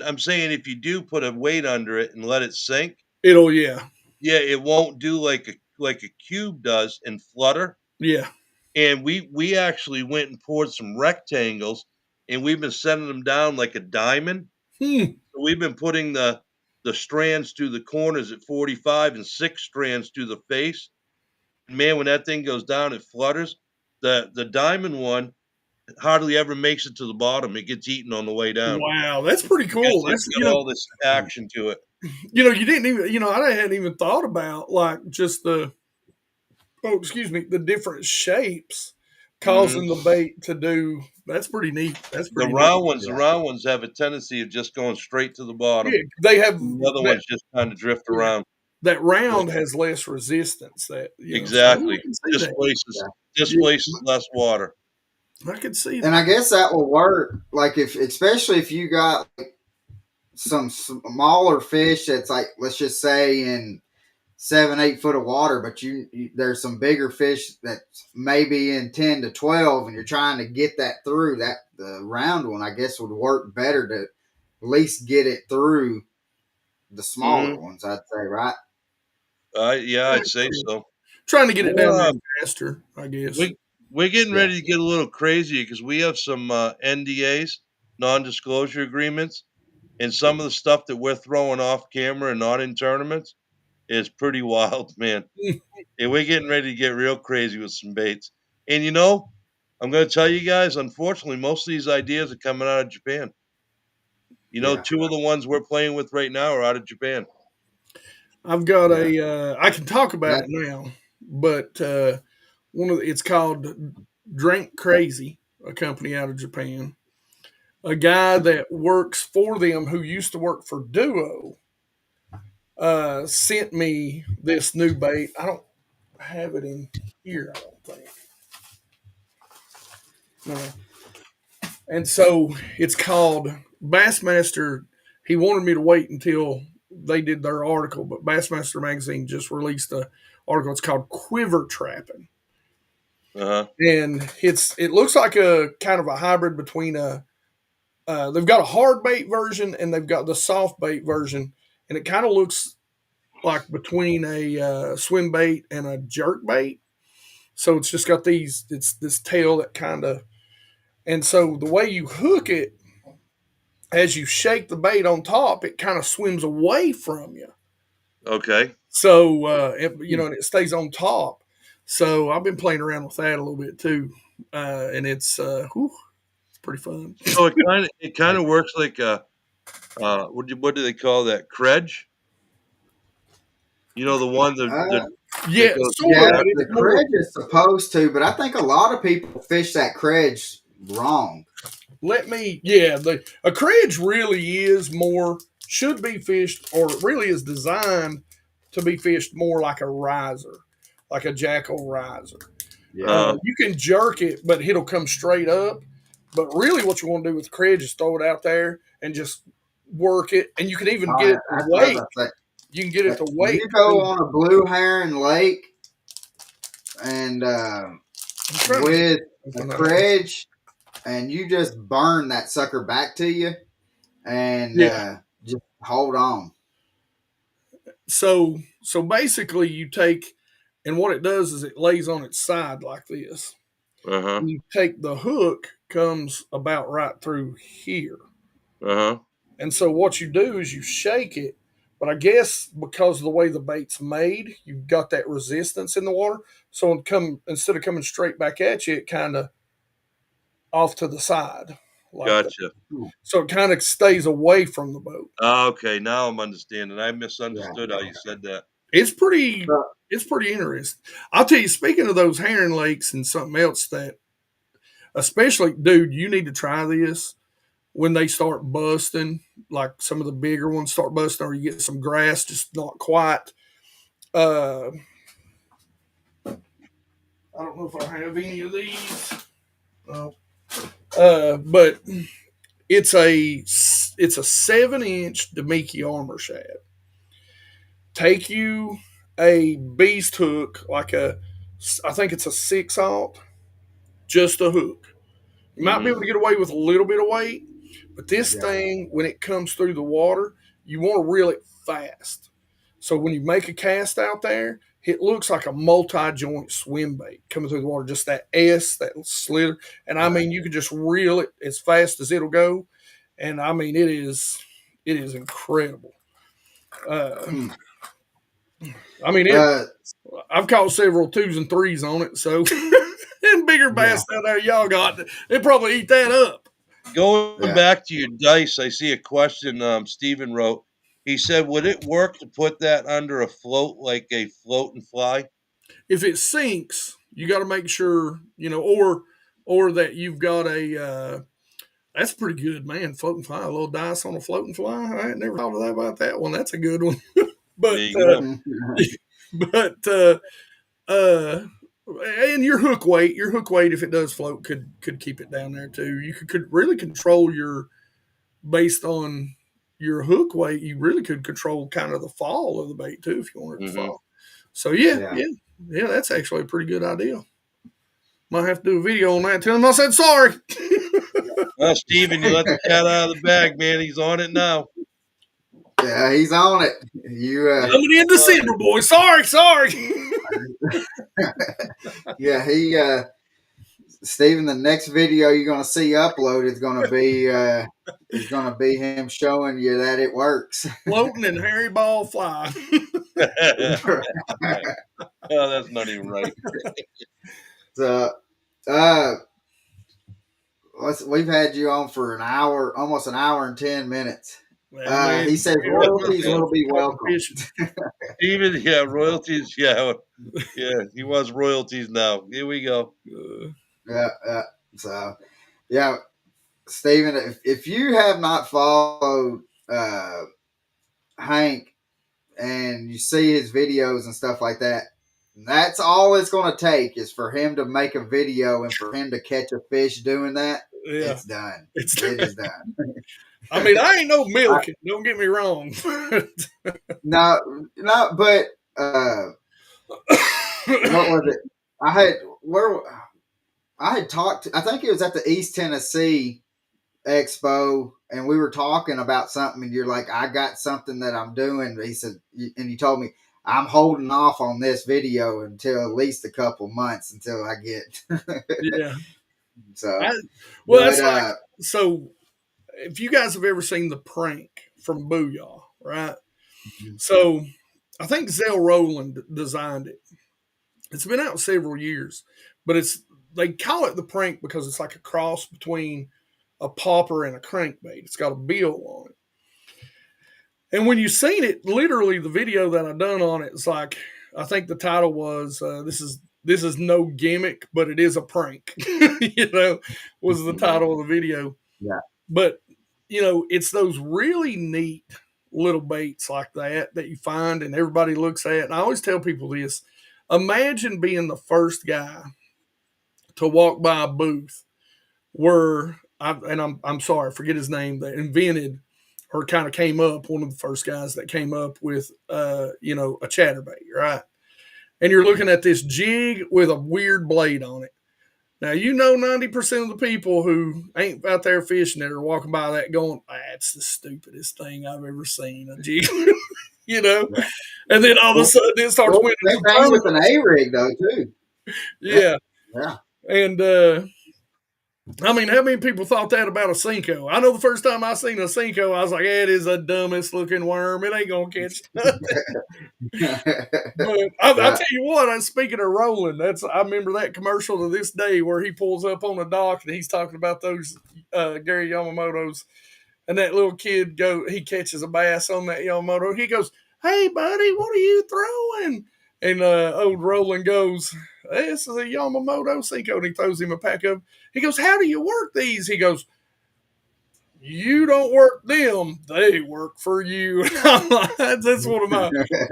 I'm saying if you do put a weight under it and let it sink, it'll it won't do like a cube does and flutter. Yeah. And we actually went and poured some rectangles, and we've been setting them down like a diamond. So we've been putting the strands to the corners at 45 and 6 strands to the face. Man, when that thing goes down, it flutters. The diamond one hardly ever makes it to the bottom. It gets eaten on the way down. Wow, that's pretty cool. That's got all this action to it. You didn't even, I hadn't even thought about like just the different shapes causing the bait to do. That's pretty neat. That's pretty the round ones. The round ones have a tendency of just going straight to the bottom. Yeah, they have. The other ones just kind of drift around. That round has less resistance. Exactly. Displaces less water. I could see that. And I guess that will work. Like especially if you got like some smaller fish that's like, let's just say in 7-8 foot of water, but there's some bigger fish that's maybe in 10 to 12, and you're trying to get that through. That the round one, I guess, would work better to at least get it through the smaller ones. I'd say, right? I'd say so. Trying to get it down there faster, I guess. We're getting ready to get a little crazy because we have some NDAs, non-disclosure agreements, and some of the stuff that we're throwing off camera and not in tournaments is pretty wild, man. And we're getting ready to get real crazy with some baits. And I'm going to tell you guys, unfortunately, most of these ideas are coming out of Japan. 2 of the ones we're playing with right now are out of Japan. I've got I can talk about it now, but it's called Drink Crazy, a company out of Japan. A guy that works for them who used to work for Duo sent me this new bait. I don't have it in here, I don't think. No. And so it's called Bassmaster. He wanted me to wait until they did their article, but Bassmaster Magazine just released an article. It's called Quiver Trapping. And it looks like a kind of a hybrid between they've got a hard bait version and they've got the soft bait version, and it kind of looks like between a swim bait and a jerk bait. So it's just got this tail that kind of, and so the way you hook it, as you shake the bait on top, it kind of swims away from you. Okay. So and it stays on top. So I've been playing around with that a little bit too, and it's pretty fun. So it kind of works like what do they call that? Credge? The one the credge is supposed to, but I think a lot of people fish that credge wrong. A credge really should be fished, or really is designed to be fished more like a riser, like a jackal riser. You can jerk it, but it'll come straight up. But really, what you want to do with Credge is throw it out there and just work it. And you can even All get right, it to that's what I was wake. about to say. You can get it to When wake. you go on a blue heron lake and with a Credge, and you just burn that sucker back to you, and just hold on. So basically, you take, and what it does is it lays on its side like this. Uh-huh. You take the hook, comes about right through here. Uh-huh. And so what you do is you shake it, but I guess because of the way the bait's made, you've got that resistance in the water. So instead of coming straight back at you, it kind of off to the side like that. Gotcha. So it kind of stays away from the boat. Okay, now I'm understanding. I Yeah. misunderstood how you said that. It's pretty interesting. I'll tell you, speaking of those herring lakes and something else that, especially, dude, you need to try this when they start busting, like some of the bigger ones start busting, or you get some grass just not quite. I don't know if I have any of these. No. But it's a 7-inch Demiki armor shad. Take you a beast hook, I think it's a 6/0, just a hook. You might be able to get away with a little bit of weight, but this thing, when it comes through the water, you want to reel it fast. So when you make a cast out there, it looks like a multi-joint swim bait coming through the water, just that that slither. And I mean, you can just reel it as fast as it'll go. And I mean, it is incredible. I mean, I've caught several 2s and 3s on it. So, and bigger bass down there y'all got, they probably eat that up. Going back to your dice, I see a question Steven wrote. He said, would it work to put that under a float, like a float and fly? If it sinks, you got to make sure, or that you've got a, that's pretty good, man. Float and fly, a little dice on a float and fly. I ain't never thought of that about that one. That's a good one. But, and your hook weight, if it does float, could keep it down there too. You could really control based on your hook weight, you really could control kind of the fall of the bait too if you wanted to fall. So yeah, that's actually a pretty good idea. Might have to do a video on that. Tell him I said sorry. Well, Steven, you let the cat out of the bag, man. He's on it now. Yeah, he's on it. Coming in December, boy. Sorry. Yeah, Steven, the next video you're gonna see uploaded is gonna be him showing you that it works. Floating and hairy ball fly. Oh, that's not even right. So, we've had you on for an hour, almost an hour and 10 minutes. He says royalties will be welcome. Steven, royalties. Yeah, he wants royalties now. Here we go. So, Steven, if you have not followed Hank and you see his videos and stuff like that, that's all it's going to take is for him to make a video and for him to catch a fish doing that. Yeah. It's done. It is done. I mean, I ain't no milking. Don't get me wrong. No, but what was it? I had talked. I think it was at the East Tennessee Expo, and we were talking about something, and you're like, "I got something that I'm doing." He said, and you told me, "I'm holding off on this video until at least a couple months until I get." Yeah. So, that's like, so. If you guys have ever seen The Prank from Booyah, right? Mm-hmm. So I think Zell Rowland designed it. It's been out several years, but they call it The Prank because it's like a cross between a popper and a crankbait. It's got a bill on it. And when you've seen it, literally the video that I done on it is like, I think the title was, this is no gimmick, but it is a prank, was the title of the video. Yeah. But, it's those really neat little baits like that you find and everybody looks at. And I always tell people this. Imagine being the first guy to walk by a booth I'm sorry, I forget his name, that invented or kind of came up, one of the first guys that came up with, a chatterbait, right? And you're looking at this jig with a weird blade on it. Now, 90% of the people who ain't out there fishing that are walking by that going, that's the stupidest thing I've ever seen, a jig, Yeah. And then all of a sudden it starts winning same some thing with an tournaments. A-rig, though, too. Yeah. Yeah. And, how many people thought that about a Cinco? I know the first time I seen a Cinco, I was like, it is the dumbest looking worm. It ain't going to catch nothing. But I'll tell you what, speaking of rolling, I remember that commercial to this day where he pulls up on the dock and he's talking about those Gary Yamamoto's, and that little kid he catches a bass on that Yamamoto. He goes, "Hey buddy, what are you throwing?" And old Roland goes, "This is a Yamamoto Cinco," and he throws him a pack of. He goes, "How do you work these?" He goes, "You don't work them; they work for you." That's one of my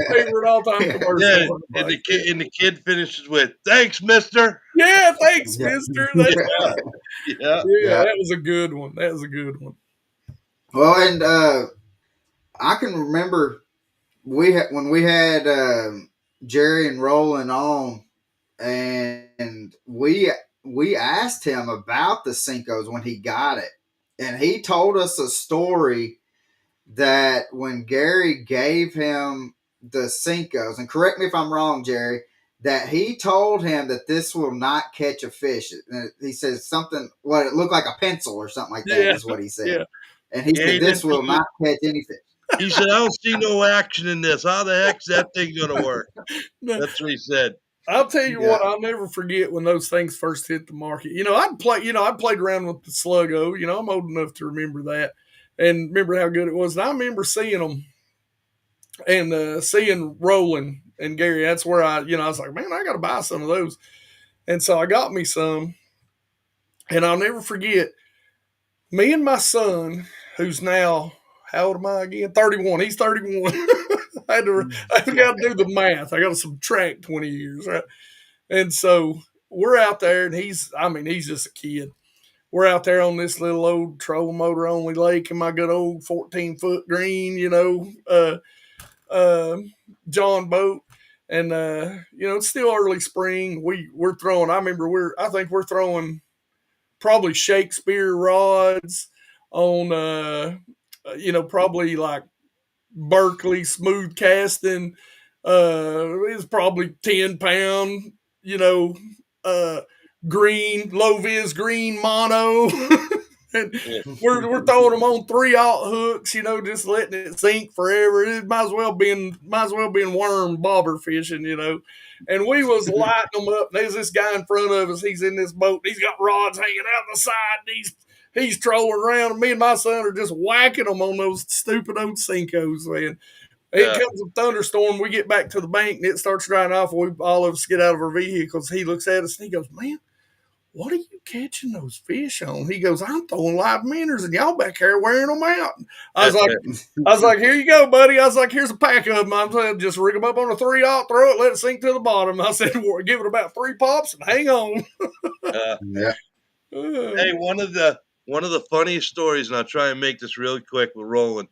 favorite all-time commercials. Yeah, and the kid finishes with, "Thanks, Mister." Yeah, thanks, Mister. That's right. Yeah, That was a good one. That was a good one. Well, and I can remember when we had Jerry and Roland on, and we asked him about the Cincos when he got it, and he told us a story that when Gary gave him the Cincos, and correct me if I'm wrong, Jerry, that he told him that this will not catch a fish. He says something, it looked like a pencil or something like that, is what he said. Yeah. And he said, this will not catch any fish. He said, "I don't see no action in this. How the heck's that thing going to work?" That's what he said. I'll tell you what, I'll never forget when those things first hit the market. I played around with the Sluggo. I'm old enough to remember that and remember how good it was. And I remember seeing them and seeing Roland and Gary. That's where I was like, man, I got to buy some of those. And so I got me some. And I'll never forget, me and my son, who's now, how old am I again? 31. He's 31. I got to do the math. I got to subtract 20 years, right? And so we're out there, and he's just a kid. We're out there on this little old trolling motor only lake in my good old 14-foot green, John boat. And, it's still early spring. We're throwing, I think we're throwing probably Shakespeare rods on, probably like Berkeley smooth casting. It's probably 10-pound, green, low vis green mono. And we're throwing them on 3/0 hooks, just letting it sink forever. It might as well been worm bobber fishing, And we was lighting them up. There's this guy in front of us. He's in this boat. He's got rods hanging out the side. And he's trolling around, and me and my son are just whacking them on those stupid old Cincos, man. It comes a thunderstorm. We get back to the bank, and it starts drying off. All of us get out of our vehicles. He looks at us, and he goes, "Man, what are you catching those fish on?" He goes, "I'm throwing live minnows, and y'all back here wearing them out." I was like, "Here you go, buddy." I was like, "Here's a pack of them." I'm saying, just rig them up on a 3/0, throw it, let it sink to the bottom. I said, "Give it about 3 pops and hang on." Hey, one of the funniest stories, and I'll try and make this really quick with Roland,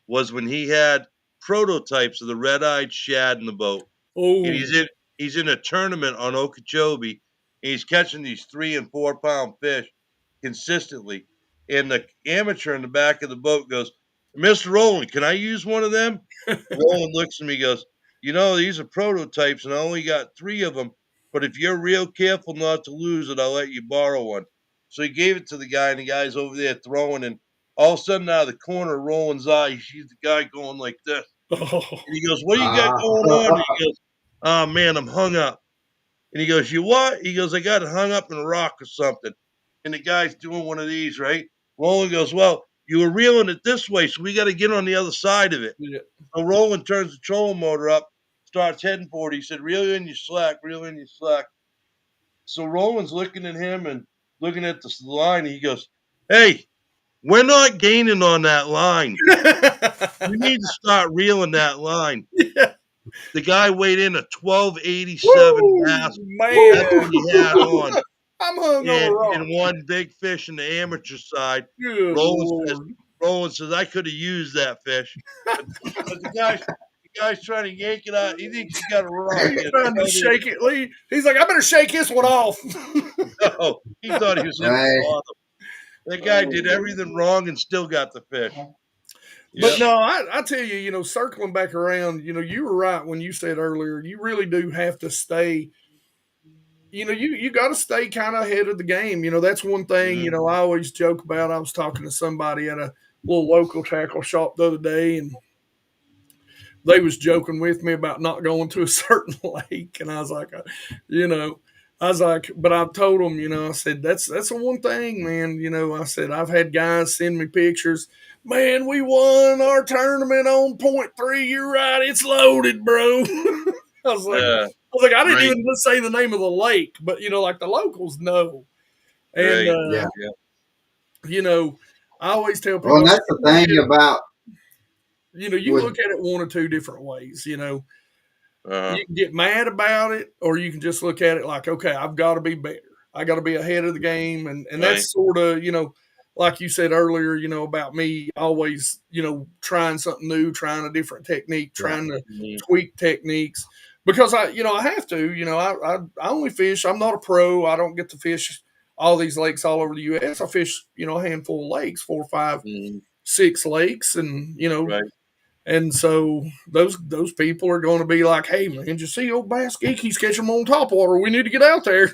was when he had prototypes of the red-eyed shad in the boat. Oh. And he's in a tournament on Okeechobee, and he's catching these 3 and 4 pound fish consistently. And the amateur in the back of the boat goes, "Mr. Roland, can I use one of them?" Roland looks at me and goes, "These are prototypes, and I only got 3 of them. But if you're real careful not to lose it, I'll let you borrow one." So he gave it to the guy, and the guy's over there throwing, and all of a sudden out of the corner of Roland's eye, he sees the guy going like this. And he goes, "What do you got going on?" And he goes, "Oh, man, I'm hung up." And he goes, "You what?" He goes, "I got it hung up in a rock or something." And the guy's doing one of these, right? Roland goes, "Well, you were reeling it this way, so we got to get on the other side of it." Yeah. So Roland turns the trolling motor up, starts heading for it. He said, "Reel in your slack, reel in your slack." So Roland's looking at him and looking at the line, and he goes, "Hey, we're not gaining on that line. You need to start reeling that line." Yeah. The guy weighed in a 1287 bass. Man. That's what he had on. I'm hung on a rock. and one big fish in the amateur side. Good Roland says, Lord. I could have used that fish. But the guy's trying to yank it out. He thinks he's got a rod. He's trying to shake it. Lee. He's like, I better shake this one off. No, he thought he was in the Right. bottom. That guy did everything wrong and still got the fish. But no, I tell you, circling back around, you were right when you said earlier, you really do have to stay, you got to stay kind of ahead of the game. That's one thing, Mhm. I always joke about. I was talking to somebody at a little local tackle shop the other day, and they was joking with me about not going to a certain lake. And I was like, but I told them, I said, that's the one thing, man. I said, I've had guys send me pictures. Man, we won our tournament on .3. You're right. It's loaded, bro. I was like, I didn't Right. even say the name of the lake, but like the locals know. And, Right. Yeah. I always tell people, Well, and that's the thing about you look at it one or two different ways, You can get mad about it, or you can just look at it like, okay, I've got to be better. I got to be ahead of the game. And that's sort of, like you said earlier, about me always, trying something new, trying a different technique, trying to tweak techniques because I have to, I only fish. I'm not a pro. I don't get to fish all these lakes all over the U.S. I fish, a handful of lakes, 4, 5, 6 lakes. And, And so those people are going to be like, "Hey man, did you see old BassGeek? He's catching them on top water. We need to get out there."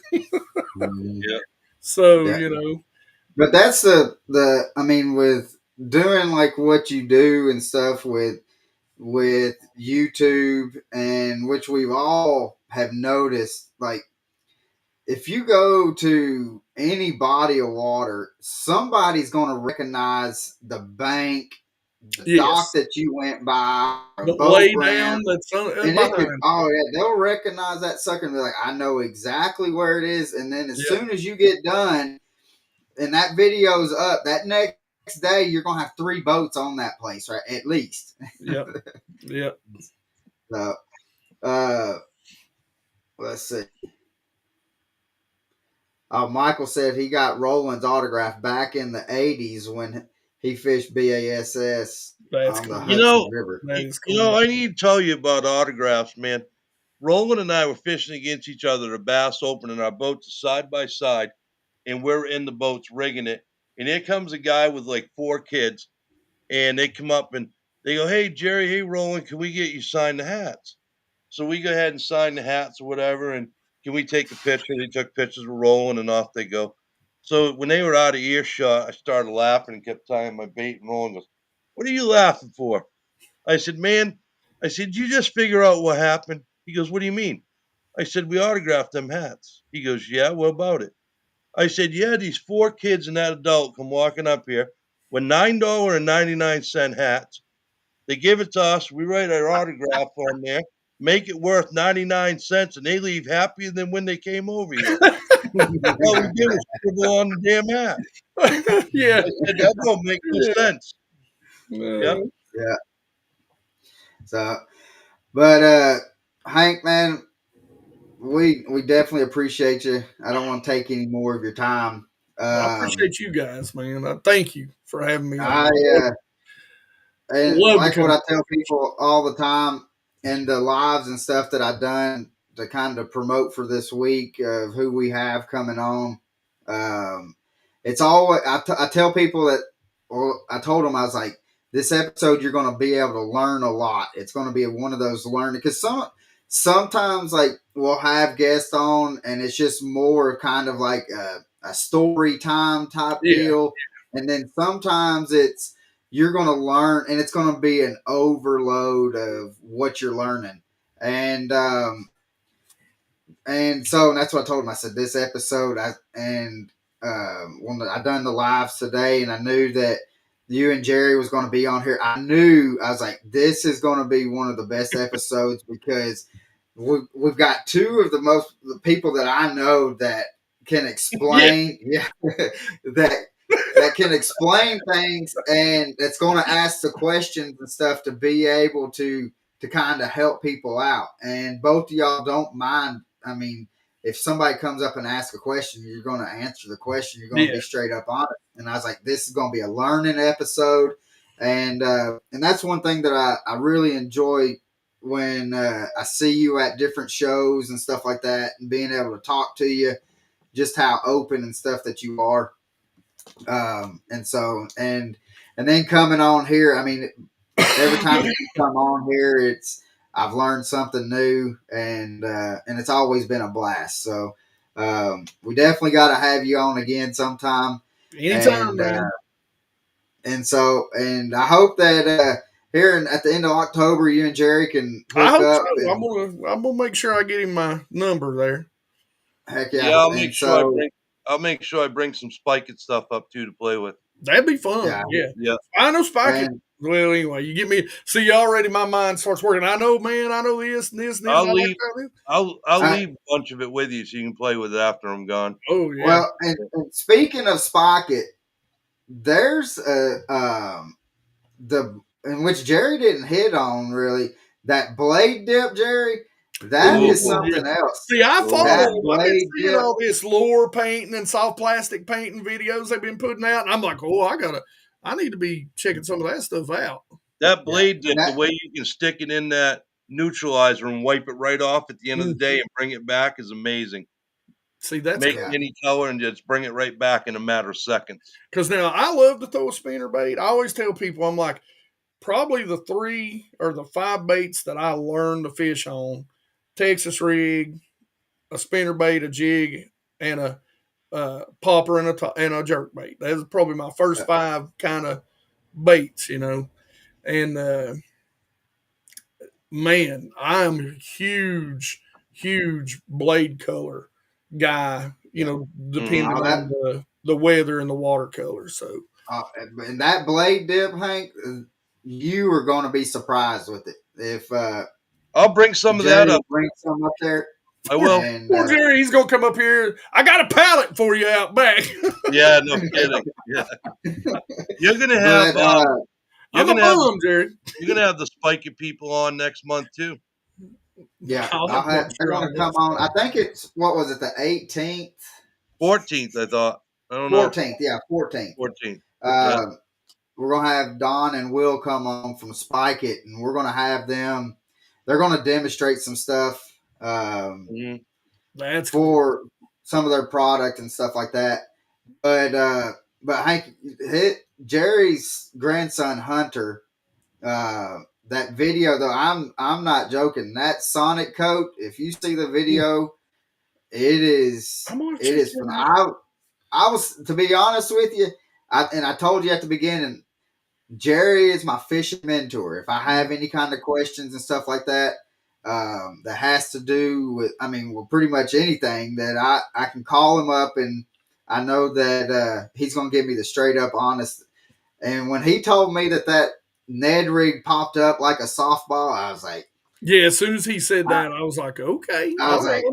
So but that's the I mean, with doing like what you do and stuff with YouTube, and which we've all have noticed, like if you go to any body of water, somebody's going to recognize the bank, the dock that you went by, or the boat lay ramp, down that's and it could, oh yeah, they'll recognize that sucker and be like, I know exactly where it is. And then as soon as you get done and that video's up, that next day you're gonna have 3 boats on that place, right? At least. Yep. So, let's see. Michael said he got Roland's autograph back in the '80s when he fished BASS on the Hudson River. I need to tell you about autographs, man. Roland and I were fishing against each other, the Bass Open, and our boats are side by side, and we're in the boats rigging it. And here comes a guy with like 4 kids, and they come up and they go, "Hey, Jerry, hey, Roland, can we get you signed the hats?" So we go ahead and sign the hats or whatever, and can we take a picture? They took pictures of Roland, and off they go. So when they were out of earshot, I started laughing and kept tying my bait, and Roland goes, "What are you laughing for?" I said, "Man," I said, "you just figure out what happened?" He goes, "What do you mean?" I said, "We autographed them hats." He goes, "Yeah, what about it?" I said, "Yeah, these 4 kids and that adult come walking up here with $9.99 hats. They give it to us. We write our autograph on there, make it worth 99 cents, and they leave happier than when they came over here." All we did was scribble on the damn hat. Yeah. I said, "That don't make no sense." Yeah. Yeah. So, but Hank, man, we definitely appreciate you. I don't want to take any more of your time. I appreciate you guys, man. Thank you for having me on. And like what I tell people all the time in the lives and stuff that I've done to kind of promote for this week of who we have coming on. It's always, I tell people that, or I told them, I was like, this episode, you're going to be able to learn a lot. It's going to be one of those learning, because sometimes like we'll have guests on and it's just more kind of like a story time type deal. And then sometimes you're going to learn and it's going to be an overload of what you're learning. And so that's what I told him. I said, this episode, when I done the lives today and I knew that you and Jerry was going to be on here, I was like, this is going to be one of the best episodes, because we've got 2 of the people that I know that can explain, that can explain things, and that's going to ask the questions and stuff to be able to kind of help people out. And both of y'all don't mind. I mean, if somebody comes up and asks a question, you're going to answer the question. You're going to be straight up honest. And I was like, this is going to be a learning episode. And that's one thing that I really enjoy when I see you at different shows and stuff like that, and being able to talk to you, just how open and stuff that you are. And then coming on here, I mean, every time you come on here, I've learned something new, and it's always been a blast. So we definitely got to have you on again sometime. Anytime, man. And I hope that here at the end of October, you and Jerry can hook I hope up. so. I'm gonna make sure I get him my number there. Heck yeah! Yeah, I'll make sure I bring some spiking stuff up too to play with. That'd be fun. Yeah. I know spiking. Well, anyway, you get me. See, already my mind starts working. I know, man. I know this and this and this. I'll leave a bunch of it with you so you can play with it after I'm gone. Oh yeah. Well, and speaking of spiking, there's in which Jerry didn't hit on really, that blade dip, Jerry. That is something else. See, I've been seeing all this lure painting and soft plastic painting videos they've been putting out, and I'm like, I need to be checking some of that stuff out. That blade dip, the way you can stick it in that neutralizer and wipe it right off at the end of the day and bring it back is amazing. See, that's make any color and just bring it right back in a matter of seconds. Because now I love to throw a spinner bait. I always tell people, I'm like, probably the 3 or the 5 baits that I learned to fish on: Texas rig, a spinner bait, a jig, and a popper and a jerk bait. That's probably my first 5 kind of baits, And man, I'm a huge blade color guy. Depending on the weather and the watercolor. So, and that blade dip, Hank, you are going to be surprised with it. If I'll bring some of that up. Bring some up there. I will. Poor Jerry, he's going to come up here. I got a pallet for you out back. Yeah, no kidding. Yeah. You're going to have. I'm a bum, Jerry. You're going to have the spiky people on next month too. Yeah, they're going to come on. I think it's, what was it, the 18th? 14th, I thought. I don't know. 14th, yeah, 14th. 14th. We're going to have Don and Will come on from Spike It, and we're going to have them. They're going to demonstrate some stuff That's for some of their product and stuff like that. But Hank, Jerry's grandson Hunter, that video though, I'm not joking. That Sonic coat, if you see the video, it is phenomenal. I was, to be honest with you, I told you at the beginning, Jerry is my fishing mentor. If I have any kind of questions and stuff like that, that has to do with, pretty much anything, that I can call him up, and I know that he's going to give me the straight up honest. And when he told me that Ned rig popped up like a softball, I was like, yeah. As soon as he said that, I was like, okay. I was like,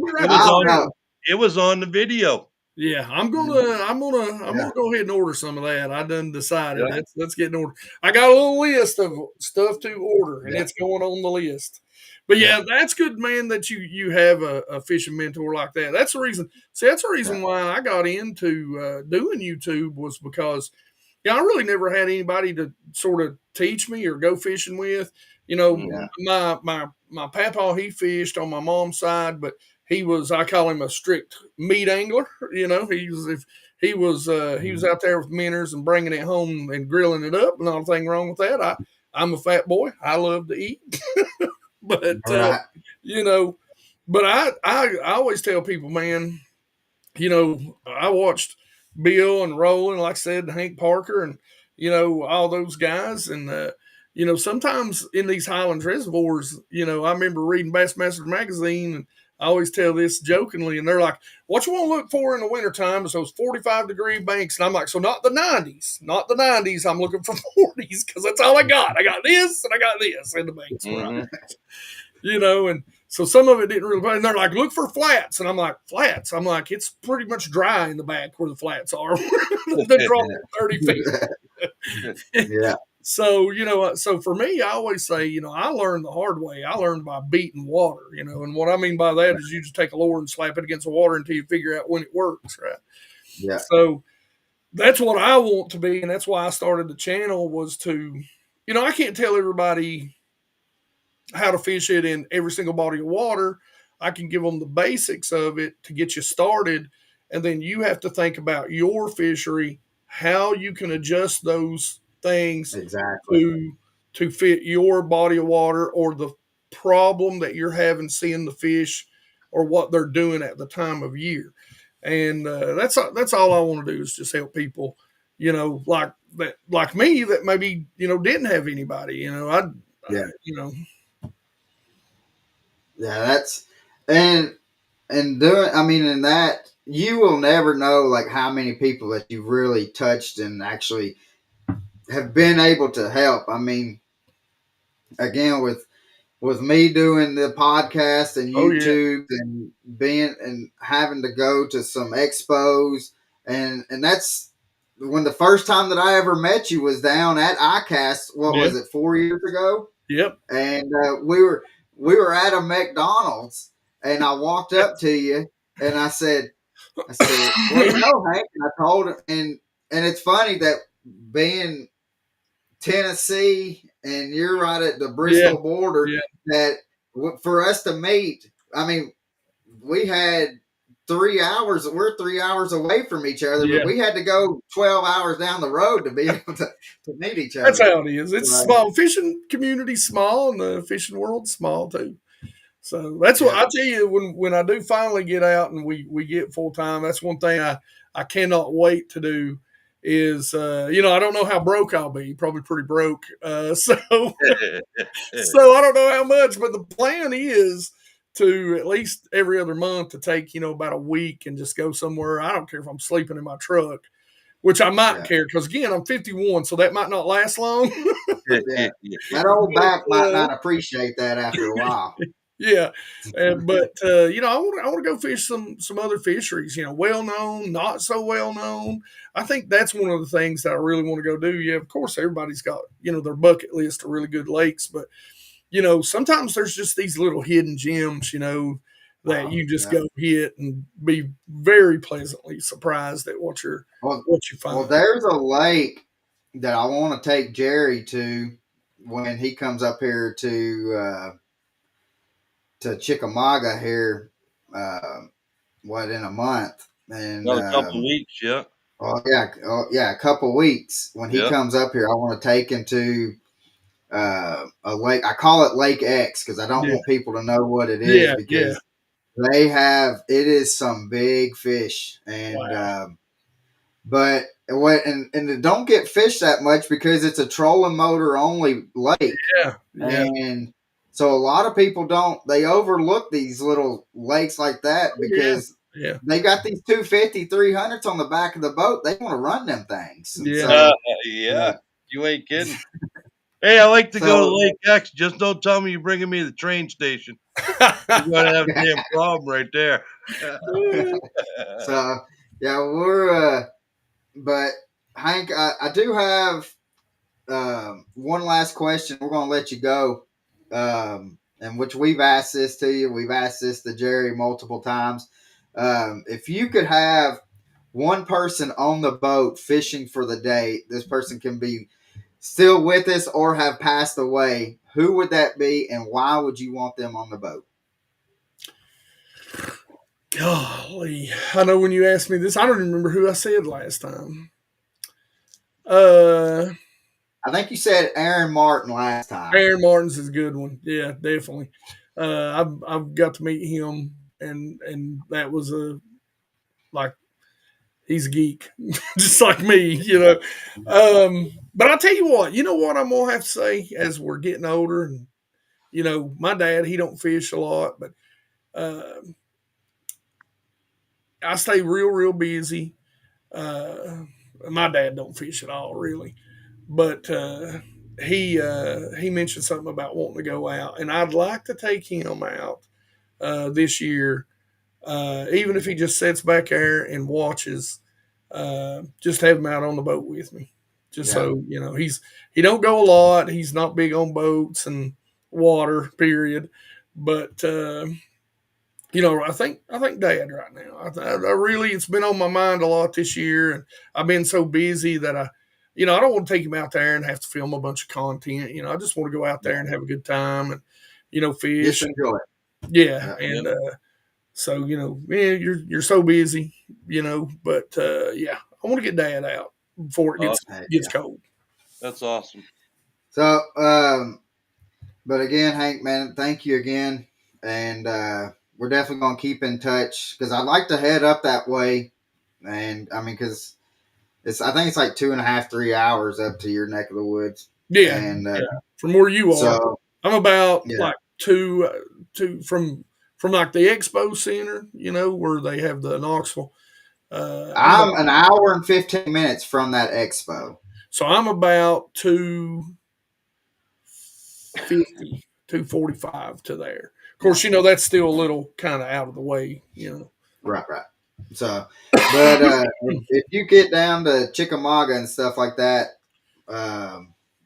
it was on the video. Yeah, I'm gonna go ahead and order some of that. I done decided. Yeah. Let's get in order. I got a little list of stuff to order, and it's going on the list. But yeah, that's good, man, that you have a fishing mentor like that. That's the reason. See, that's the reason why I got into doing YouTube, was because I really never had anybody to sort of teach me or go fishing with. My papa, he fished on my mom's side, but he was, I call him a strict meat angler. He was out there with minnows and bringing it home and grilling it up. Not a thing wrong with that. I'm a fat boy. I love to eat. But but I always tell people, man, I watched Bill and Roland, like I said, Hank Parker, and all those guys, and sometimes in these Highlands reservoirs, I remember reading Bassmaster magazine, and I always tell this jokingly, and they're like, what you want to look for in the wintertime is those 45-degree banks. And I'm like, so not the 90s. I'm looking for 40s, because that's all I got. I got this and I got this in the banks. And so some of it didn't really play. And they're like, look for flats. And I'm like, flats? I'm like, it's pretty much dry in the back where the flats are. They're drawing 30 feet. Yeah. So, so for me, I always say, I learned the hard way. I learned by beating water, and what I mean by that is you just take a lure and slap it against the water until you figure out when it works, right? Yeah. So that's what I want to be. And that's why I started the channel was to, I can't tell everybody how to fish it in every single body of water. I can give them the basics of it to get you started. And then you have to think about your fishery, how you can adjust those things Exactly. to fit your body of water or the problem that you're having seeing the fish or what they're doing at the time of year. And that's all I want to do is just help people, like that, like me that maybe didn't have anybody. Yeah. Yeah, that's and doing. I mean, in that you will never know like how many people that you've really touched and actually have been able to help. I mean, again with me doing the podcast and Oh yeah, YouTube and being and having to go to some expos and that's when the first time that I ever met you was down at ICAST. What yeah, was it, 4 years ago? yep, And we were at a McDonald's and I walked up to you and I said, well, Hank, and I told him and it's funny that being Tennessee and you're right at the yeah, Bristol border yeah, that for us to meet, I mean, we had 3 hours. We're 3 hours away from each other, but yeah. we had to go 12 hours down the road to be able to meet each That's other. how it is. It's small. Fishing community small, and the fishing world's small too. So that's what Yeah, I tell you. When I do finally get out and we get full time, that's one thing I cannot wait to do. Is I don't know how broke I'll be. Probably pretty broke. So I don't know how much, but the plan is to at least every other month to take about a week and just go somewhere. I don't care if I'm sleeping in my truck, which I might yeah, care because again I'm 51, so that might not last long. yeah. That old back But, might not appreciate that after a while. yeah, but I want to go fish some other fisheries. Well known, not so well known. I think that's one of the things that I really want to go do. Yeah, of course, everybody's got their bucket list of really good lakes, but sometimes there's just these little hidden gems. That you just Yeah. go hit and be very pleasantly surprised at what you Well, find. there's a lake that I want to take Jerry to when he comes up here to Chickamauga here. Uh, in a month? And Another couple of weeks, yeah. a couple weeks. When he Yeah. comes up here, I want to take him to a lake. I call it Lake X because I don't Yeah, want people to know what it is yeah, yeah. because it is some big fish and Wow. but what and it don't get fished that much because it's a trolling motor only lake. Yeah, yeah, And so a lot of people they overlook these little lakes like that oh, yeah, because yeah, they got these 250 300s on the back of the boat. They want to run them things. And yeah. Yeah, you ain't kidding. Hey, I like to go to so Lake X. Just don't tell me you're bringing me to the train station. You're gonna have a damn problem right there. so yeah, but Hank, I do have one last question. We're gonna let you go. And which we've asked this to you, we've asked this to Jerry multiple times. If you could have one person on the boat fishing for the day, this person can be still with us or have passed away. Who would that be, and why would you want them on the boat? Golly, I know when you asked me this, I don't even remember who I said last time. Uh, I think you said Aaron Martin last time. Aaron Martin's is a good one. Yeah, definitely. I've got to meet him, and that was like he's a geek, just like me. But I'll tell you what. You know what I'm gonna have to say as we're getting older, and my dad he don't fish a lot, but I stay real busy. My dad don't fish at all, really, but he mentioned something about wanting to go out, and I'd like to take him out this year, even if he just sits back there and watches. Just have him out on the boat with me. Just so you know, he don't go a lot. He's not big on boats and water. Period. But I think Dad right now. I really, it's been on my mind a lot this year, and I've been so busy that I don't want to take him out there and have to film a bunch of content. I just want to go out there and have a good time and fish. Just enjoy it. Yeah, and so man, you're so busy, but yeah, I want to get Dad out before it gets cold. That's awesome. So, but again, Hank, man, thank you again, and we're definitely gonna keep in touch because I'd like to head up that way, and I mean, because I think it's like 2.5, 3 hours up to your neck of the woods. Yeah, and from where you are, I'm about like two from like the expo center, where they have the Knoxville. I'm an hour and 15 minutes from that expo. So I'm about 250, 245 to there. Of course, that's still a little kind of out of the way, Right. So, but if you get down to Chickamauga and stuff like that,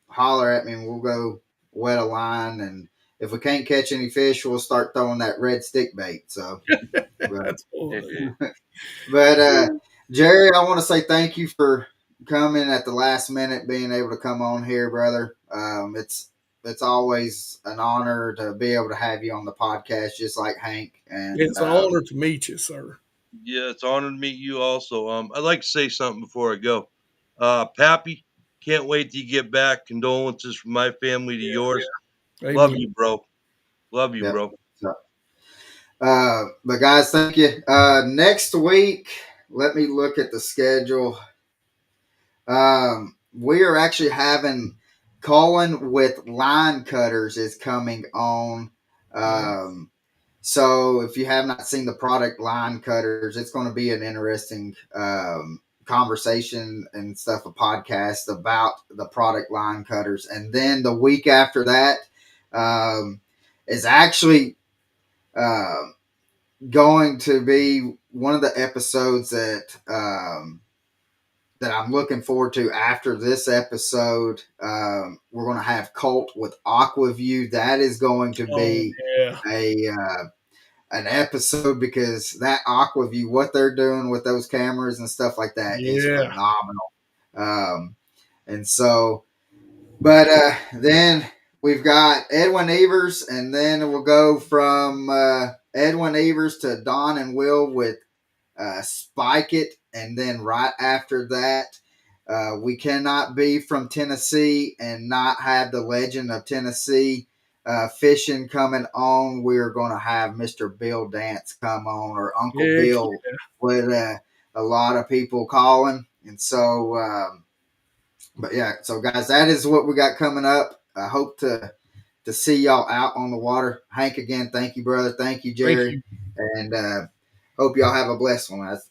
holler at me and we'll go wet a line. And if we can't catch any fish, we'll start throwing that red stick bait. So, that's cool. But Jerry, I want to say thank you for coming at the last minute, being able to come on here, brother. It's always an honor to be able to have you on the podcast, just like Hank. And it's an honor to meet you, sir. Yeah, it's an honor to meet you also. I'd like to say something before I go. Pappy, can't wait till you get back. Condolences from my family to yours. Yeah. Love you, bro. Love you, bro. So, but guys, thank you. Next week, let me look at the schedule. We are actually having Colin with line cutters is coming on. So if you have not seen the product line cutters, it's going to be an interesting conversation and stuff, a podcast about the product line cutters. And then the week after that is actually going to be one of the episodes that I'm looking forward to after this episode. We're going to have Colt with Aquaview. That is going to be an episode because that Aquaview, what they're doing with those cameras and stuff like that is phenomenal. And so, but then we've got Edwin Evers, and then we'll go from Edwin Evers to Don and Will with Spike It. And then right after that, we cannot be from Tennessee and not have the legend of Tennessee fishing coming on. We're going to have Mr. Bill Dance come on, or Uncle Bill, with a lot of people calling. And so, but yeah, so guys, that is what we got coming up. I hope to see y'all out on the water. Hank, again, thank you, brother. Thank you, Jerry. Thank you. And hope y'all have a blessed one, guys.